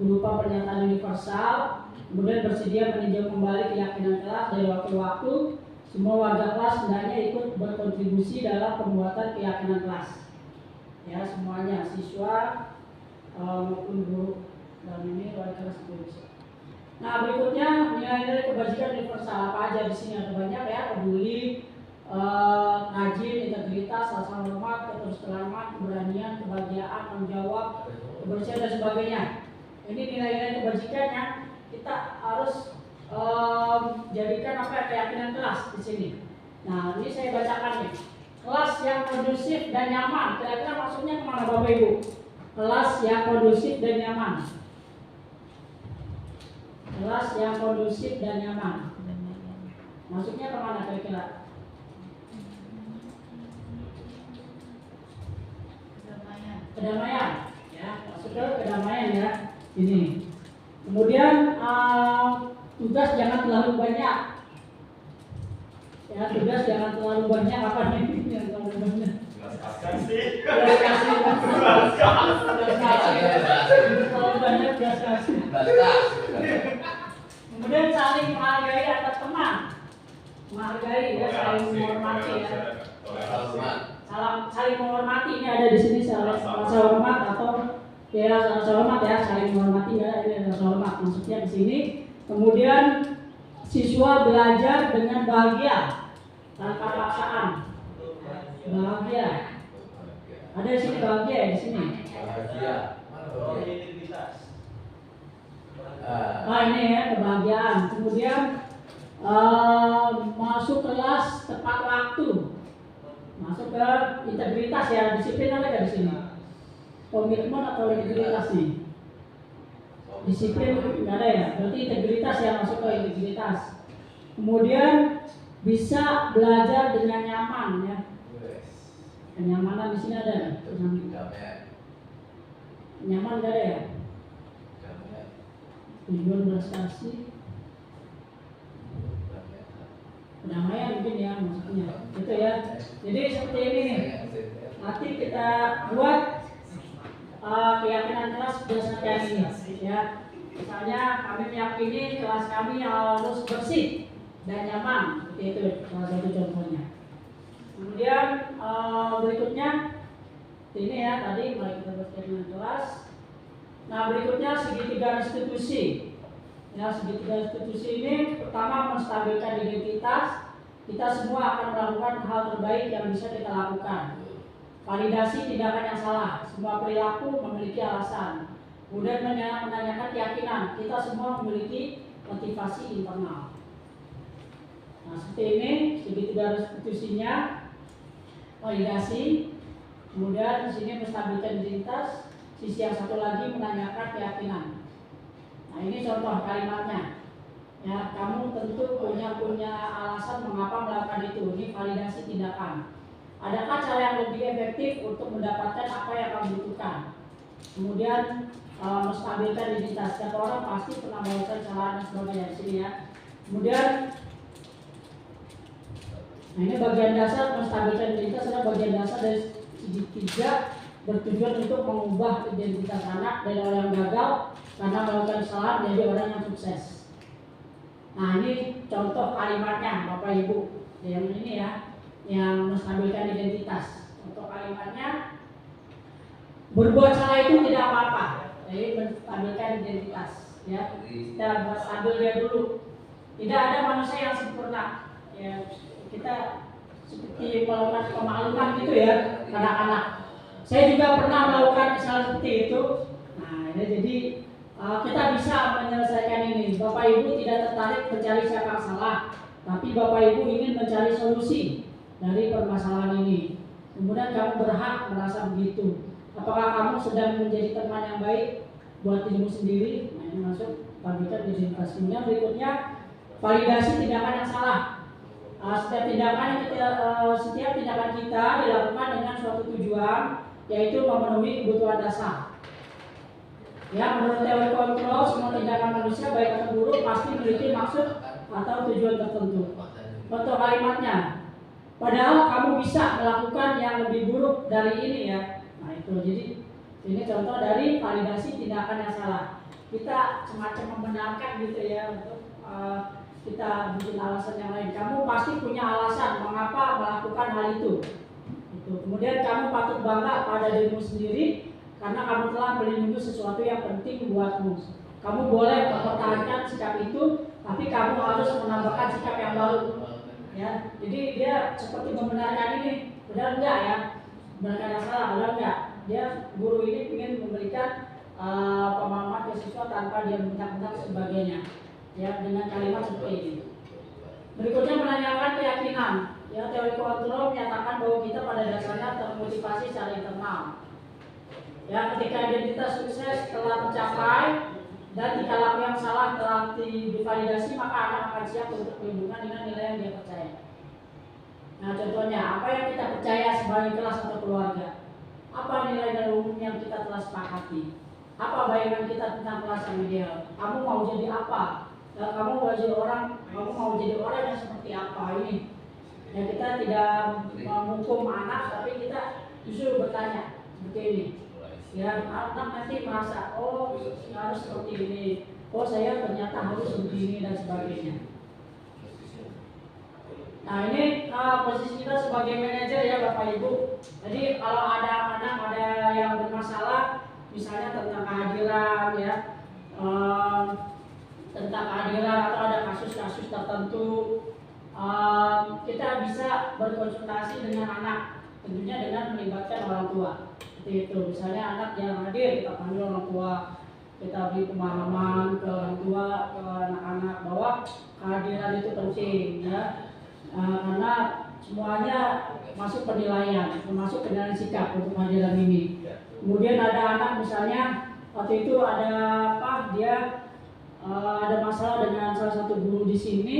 berupa pernyataan universal. Kemudian bersedia meninjau kembali keyakinan kelas dari waktu ke waktu. Semua warga kelas hendaknya ikut berkontribusi dalam pembuatan keyakinan kelas. Ya, semuanya, siswa maupun guru, dan ini warga kelas Indonesia. Nah, berikutnya nilai-nilai kebajikan universal apa aja di sini, ada banyak, ya. Peduli, rajin, integritas, rasa hormat, keterus-terangan, keberanian, kebahagiaan, tanggung jawab, kebersihan dan sebagainya. Ini nilai-nilai kebajikan yang kita harus jadikan keyakinan kelas di sini. Nah, ini saya bacakan nih. Kelas yang kondusif dan nyaman. Kira-kira maksudnya kemana, Bapak Ibu? Kelas yang kondusif dan nyaman. Kelas yang kondusif dan nyaman. Maksudnya kemana kira-kira? Kedamaian. Ya, maksudnya kedamaian, ya. Ini. Kemudian tugas jangan terlalu banyak. Ya, tugas jangan terlalu banyak. Apa nih yang terlalu banyak? Terlalu banyak gas Kemudian saling menghargai antar teman. Menghargai ya, saling menghormati ya. Saling menghormati ini ada di sini rasa hormat atau ya rasa hormat ya, saling menghormati ya, ini rasa hormat maksudnya di sini. Kemudian siswa belajar dengan bahagia tanpa paksaan. Bahagia. Ada di sini bahagia ya di sini. Ini ya kebahagiaan. Kemudian masuk kelas tepat waktu. Masuk ke integritas ya, disiplin ada nggak di sini? Komitmen atau integritas nih? Disiplin nggak ada ya, berarti integritas ya, masuk ke integritas. Kemudian bisa belajar dengan nyaman ya. Kenyamanan di sini ada nih. Nyaman nggak ada ya? Tujuan prestasi. Kedamaian mungkin ya maksudnya gitu ya. Jadi seperti ini nih, nanti kita buat keyakinan kelas berdasarkan ini ya. Misalnya kami meyakini kelas kami harus bersih dan nyaman, seperti itu salah satu contohnya. Kemudian berikutnya ini ya, tadi mari kita buat keyakinan kelas. Nah berikutnya segitiga restitusi. Ya, segitiga restitusi ini pertama menstabilkan identitas. Kita semua akan melakukan hal terbaik yang bisa kita lakukan. Validasi tindakan yang salah. Semua perilaku memiliki alasan. Kemudian menanyakan keyakinan. Kita semua memiliki motivasi internal. Nah, seperti ini segitiga restitusinya. Validasi. Kemudian di sini menstabilkan identitas. Sisi yang satu lagi menanyakan keyakinan. Nah ini contoh kalimatnya. Ya, kamu tentu punya alasan mengapa melakukan itu. Ini validasi tindakan. Adakah cara yang lebih efektif untuk mendapatkan apa yang kamu butuhkan? Kemudian menstabilkan identitas. Setiap orang pasti pernah melakukan kesalahan dan sebagainya di sini ya. Kemudian, nah ini bagian dasar menstabilkan identitas adalah bagian dasar dari segitiga bertujuan untuk mengubah identitas anak dari orang yang gagal karena melakukan kesalahan menjadi orang yang sukses. Nah ini contoh kalimatnya Bapak Ibu yang ini ya, yang menstabilkan identitas. Contoh kalimatnya, berbuat salah itu tidak apa-apa. Jadi menstabilkan identitas ya, kita buat stabil dia dulu. Tidak ada manusia yang sempurna ya, kita seperti melakukan pemakluman gitu ya anak-anak. Saya juga pernah melakukan kesalahan seperti itu. Nah jadi kita bisa menyelesaikan ini. Bapak Ibu tidak tertarik mencari siapa yang salah, tapi Bapak Ibu ingin mencari solusi dari permasalahan ini. Kemudian kamu berhak merasa begitu. Apakah kamu sedang menjadi teman yang baik buat dirimu sendiri? Nah ini masuk pabrikan identitas. Kemudian berikutnya validasi tindakan yang salah. Setiap tindakan kita dilakukan dengan suatu tujuan, yaitu memenuhi kebutuhan dasar. Ya, menurut teori kontrol, semua tindakan manusia baik atau buruk pasti memiliki maksud atau tujuan tertentu. Contoh kalimatnya, padahal kamu bisa melakukan yang lebih buruk dari ini ya. Nah itu, jadi ini contoh dari validasi tindakan yang salah. Kita semacam membenarkan gitu ya untuk kita bikin alasan yang lain. Kamu pasti punya alasan mengapa melakukan hal itu. Kemudian kamu patut bangga pada dirimu sendiri karena kamu telah melindungi sesuatu yang penting buatmu. Kamu boleh mempertahankan sikap itu, tapi kamu harus menambahkan sikap yang baru. Ya, jadi dia seperti membenarkan ini, benar enggak ya? Benarkan yang salah, benar enggak? Dia guru ini ingin memberikan pemahaman ke siswa tanpa dia bentak-bentak sebagainya. Ya, dengan kalimat seperti ini. Berikutnya menanyakan keyakinan. Ya, teori kontrol menyatakan bahwa kita pada dasarnya termotivasi secara internal. Ya, ketika identitas sukses telah tercapai dan jika laku yang salah telah divalidasi, maka anak akan siap untuk berhubungan dengan nilai yang dia percaya. Nah, contohnya apa yang kita percaya sebagai kelas atau keluarga? Apa nilai umum yang kita telah sepakati? Apa bayangan kita tentang kelas yang ideal? Kamu mau jadi apa? Dan kamu mau jadi orang yang seperti apa ini? Ya, kita tidak menghukum anak, tapi kita justru bertanya seperti ini. Ya, anak nanti merasa, oh harus seperti ini, oh saya ternyata harus begini dan sebagainya. Nah ini posisi kita sebagai manajer ya Bapak Ibu. Jadi kalau ada anak ada yang bermasalah, misalnya tentang kehadiran ya, tentang kehadiran atau ada kasus-kasus tertentu, kita bisa berkonsultasi dengan anak, tentunya dengan melibatkan orang tua. Seperti itu, misalnya anak yang hadir kita panggil orang tua, kita beri pemahaman ke orang tua, ke anak-anak bahwa kehadiran itu penting ya, karena semuanya masuk penilaian, termasuk penilaian sikap untuk kehadiran ini. Kemudian ada anak misalnya waktu itu ada dia ada masalah dengan salah satu guru di sini,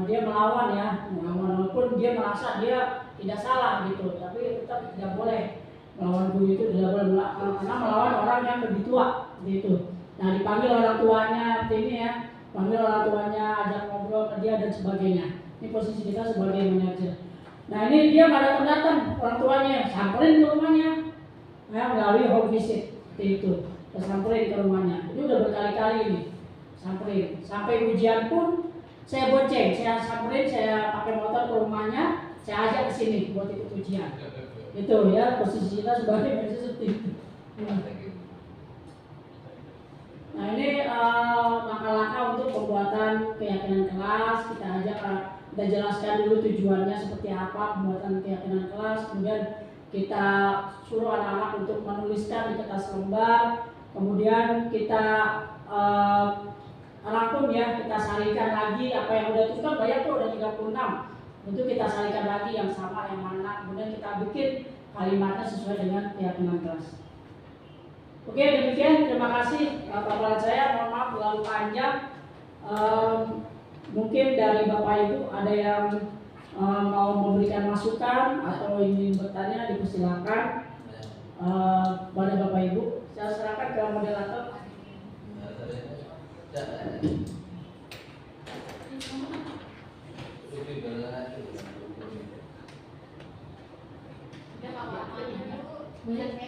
dia melawan ya, walaupun dia merasa dia tidak salah gitu, tapi tetap tidak boleh melawan guru itu, tidak boleh karena melawan orang yang lebih tua gitu. Nah dipanggil orang tuanya ini ya, panggil orang tuanya, ajak ngobrol ke dia dan sebagainya. Ini posisi kita sebagai manajer. Nah ini dia nggak datang orang tuanya, samperin ke rumahnya, ya melalui home visit seperti itu, kita samperin ke rumahnya. Itu udah berkali-kali ini, samperin. Sampai ujian pun saya bonceng, saya samperin, saya pakai motor ke rumahnya, saya ajak ke sini buat ikut ujian. Itu ya posisi kita sebagai manajer seperti itu. Nah ini langkah-langkah untuk pembuatan keyakinan kelas, kita jelaskan dulu tujuannya seperti apa pembuatan keyakinan kelas, kemudian kita suruh anak-anak untuk menuliskan di kertas lembar, kemudian kita rangkum ya, kita sarikan lagi apa yang udah tulis kan banyak tuh, ada 36. Untuk kita sarikan lagi yang sama yang mana, kemudian kita bikin kalimatnya sesuai dengan keyakinan kelas. Oke, demikian, terima kasih paparan saya, mohon maaf terlalu panjang. Mungkin dari Bapak Ibu ada yang mau memberikan masukan atau ingin bertanya, dipersilakan pada Bapak Ibu. Saya serahkan ke moderator.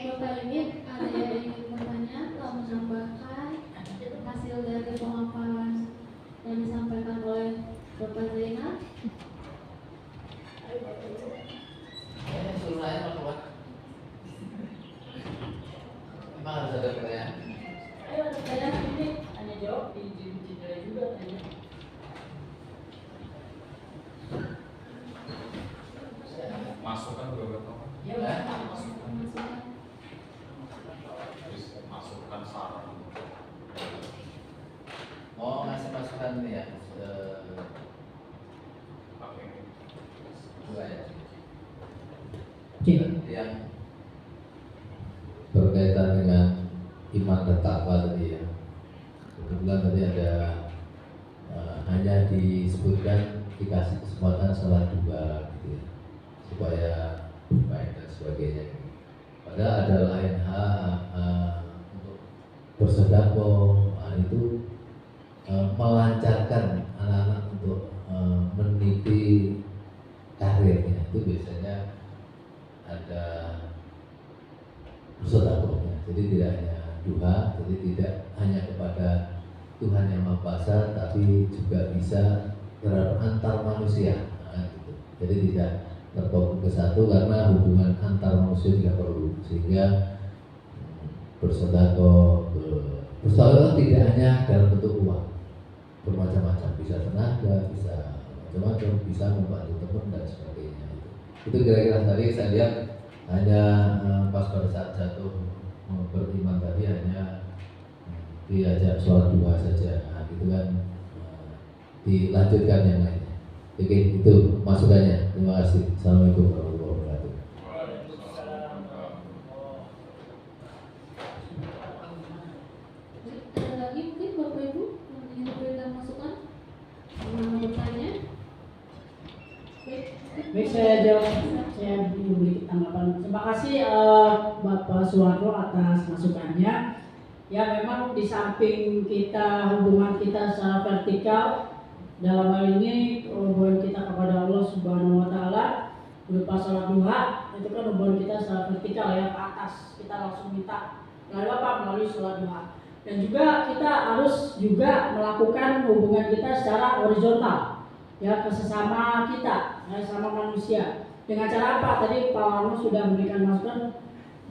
Bapak ini ada yang ingin bertanya atau menambahkan hasil dari pemaparan yang disampaikan oleh Bapak Zainal? Suruh saya Pak. Memang harus ada pertanyaan. Ayo ada pertanyaan ini, tanya jawab di juga tanya. Masukan beberapa Ya, masukan saran. Oh, ngasih masukan ini ya. Dua ya. Yang berkaitan dengan iman dan takwa tadi ya. Kebetulan tadi ada hanya disebutkan dikasih kesempatan sholat dua gitu ya, supaya baik dan sebagainya. Padahal ada lain hal untuk bersedekah itu melancarkan anak-anak untuk meniti karirnya, itu biasanya ada bersedekahnya. Jadi tidak hanya duha, jadi tidak hanya kepada Tuhan yang Maha Kuasa, tapi juga bisa terhadap antar manusia. Gitu. Jadi tidak terfokus ke satu, karena hubungan antar manusia juga perlu, sehingga bersedekah tidak hanya dalam bentuk uang, bermacam-macam, bisa tenaga, bisa macam-macam, bisa membantu teman dan sebagainya. Itu kira-kira tadi saya lihat hanya pas pada saat jatuh beriman tadi hanya diajak sholat dua saja, nah, gitu kan, dilanjutkan yang lainnya. Oke, itu masukannya. Terima kasih. Assalamualaikum warahmatullahi wabarakatuh. Ada lagi mungkin Bapak Ibu yang ingin memberikan masukan? Mau bertanya? Baik, saya jawab. Saya memberi tanggapan. Terima kasih Bapak Suwarno atas masukannya. Ya, memang di samping kita hubungan kita secara vertikal, dalam hal ini hubungan kita kepada Allah Subhanahu wa Ta'ala, berupa sholat duha, itu kan hubungan kita secara vertikal ya, ke atas, kita langsung minta melalui apa? Melalui sholat duha. Dan juga kita harus juga melakukan hubungan kita secara horizontal ya, ke sesama kita, ya, sesama manusia. Dengan cara apa? Tadi Pak Warno sudah memberikan masukan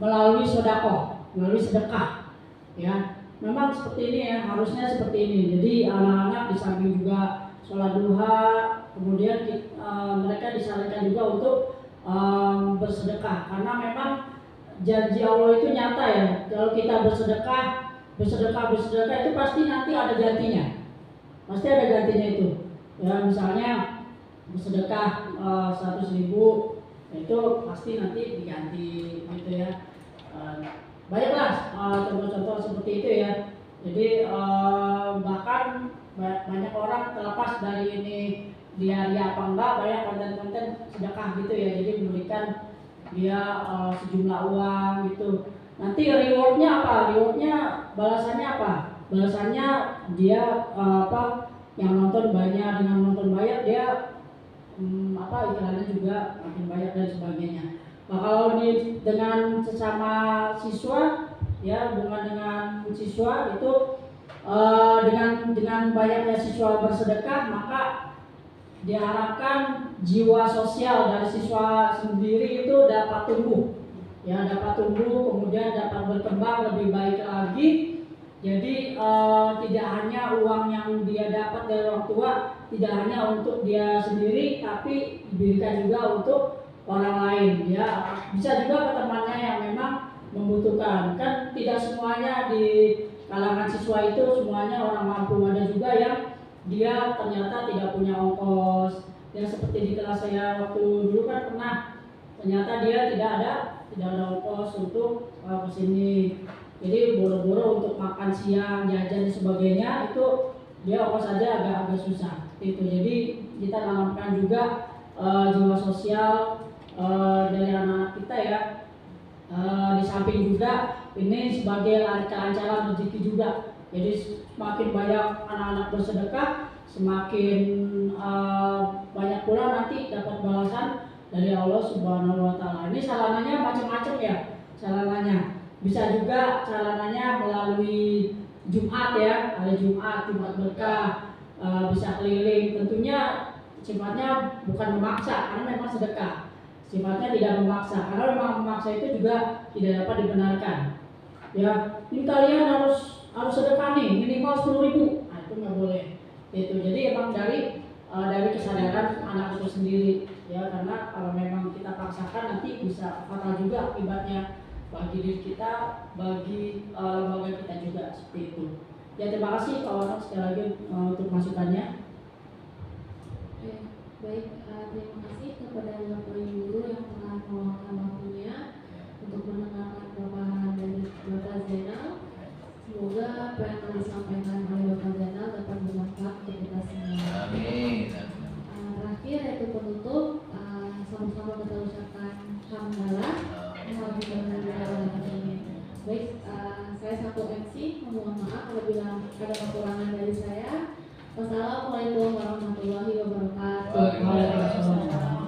melalui sedekah, melalui sedekah ya. Memang seperti ini ya, harusnya seperti ini. Jadi anak-anak di samping juga sholat duha, kemudian mereka disarankan juga untuk bersedekah, karena memang janji Allah itu nyata ya. Kalau kita bersedekah itu pasti nanti ada gantinya, pasti ada gantinya itu ya. Misalnya bersedekah 100.000 itu pasti nanti diganti gitu ya. Banyaklah contoh-contoh seperti itu ya. Jadi bahkan banyak orang terlepas dari ini dia apa enggak, banyak konten-konten sedekah gitu ya. Jadi memberikan dia sejumlah uang gitu. Nanti rewardnya apa? Rewardnya balasannya apa? Balasannya dia yang nonton banyak, dengan nonton banyak dia iklannya juga makin banyak dan sebagainya. Nah, kalau dengan sesama siswa ya, hubungan dengan siswa itu dengan banyaknya siswa bersedekah, maka diharapkan jiwa sosial dari siswa sendiri itu dapat tumbuh. Ya, dapat tumbuh, kemudian dapat berkembang lebih baik lagi. Jadi tidak hanya uang yang dia dapat dari orang tua, tidak hanya untuk dia sendiri, tapi diberikan juga untuk orang lain ya. Bisa juga ke temannya yang memang membutuhkan. Kan tidak semuanya di kalangan siswa itu semuanya orang mampu, ada juga yang dia ternyata tidak punya ongkos. Yang seperti di kelas saya waktu dulu kan pernah, ternyata dia tidak ada ongkos untuk kesini. Jadi boro-boro untuk makan siang, jajan dan sebagainya itu dia ongkos saja agak susah. Itu jadi kita tanamkan juga jiwa sosial dari anak-anak kita ya. Di samping juga ini sebagai lancaran rezeki juga. Jadi semakin banyak anak-anak bersedekah, semakin banyak pula nanti dapat balasan dari Allah Subhanahu wa Ta'ala. Ini sarananya macam-macam ya, sarananya. Bisa juga sarananya melalui Jumat ya, hari Jumat berkah, bisa keliling. Tentunya sifatnya bukan memaksa, karena memang sedekah. Sifatnya tidak memaksa, karena memang memaksa itu juga tidak dapat dibenarkan. Ya, ini kalian harus sedekah nih, minimal 10.000. Nah, itu nggak boleh. Itu jadi emang dari kesadaran anak itu sendiri ya, karena kalau memang kita paksakan nanti bisa fatal juga akibatnya bagi diri kita, bagi lembaga kita juga, seperti itu. Ya, terima kasih Pak Warno sekali lagi untuk masukannya. Oke, baik, terima kasih kepada Bapak Ibu Guru yang telah meluangkan waktunya untuk mendengarkan paparan dari Bapak Zainal. Semoga apa yang telah disampaikan oleh Bapak Zainal dapat bermanfaat untuk kita semua. Amin. Terakhir yaitu penutup, sama-sama kita ucapkan hamdalah. Baik, saya satu MC, mohon maaf apabila ada kekurangan dari saya. Wassalamualaikum warahmatullahi wabarakatuh. Waalaikumsalam.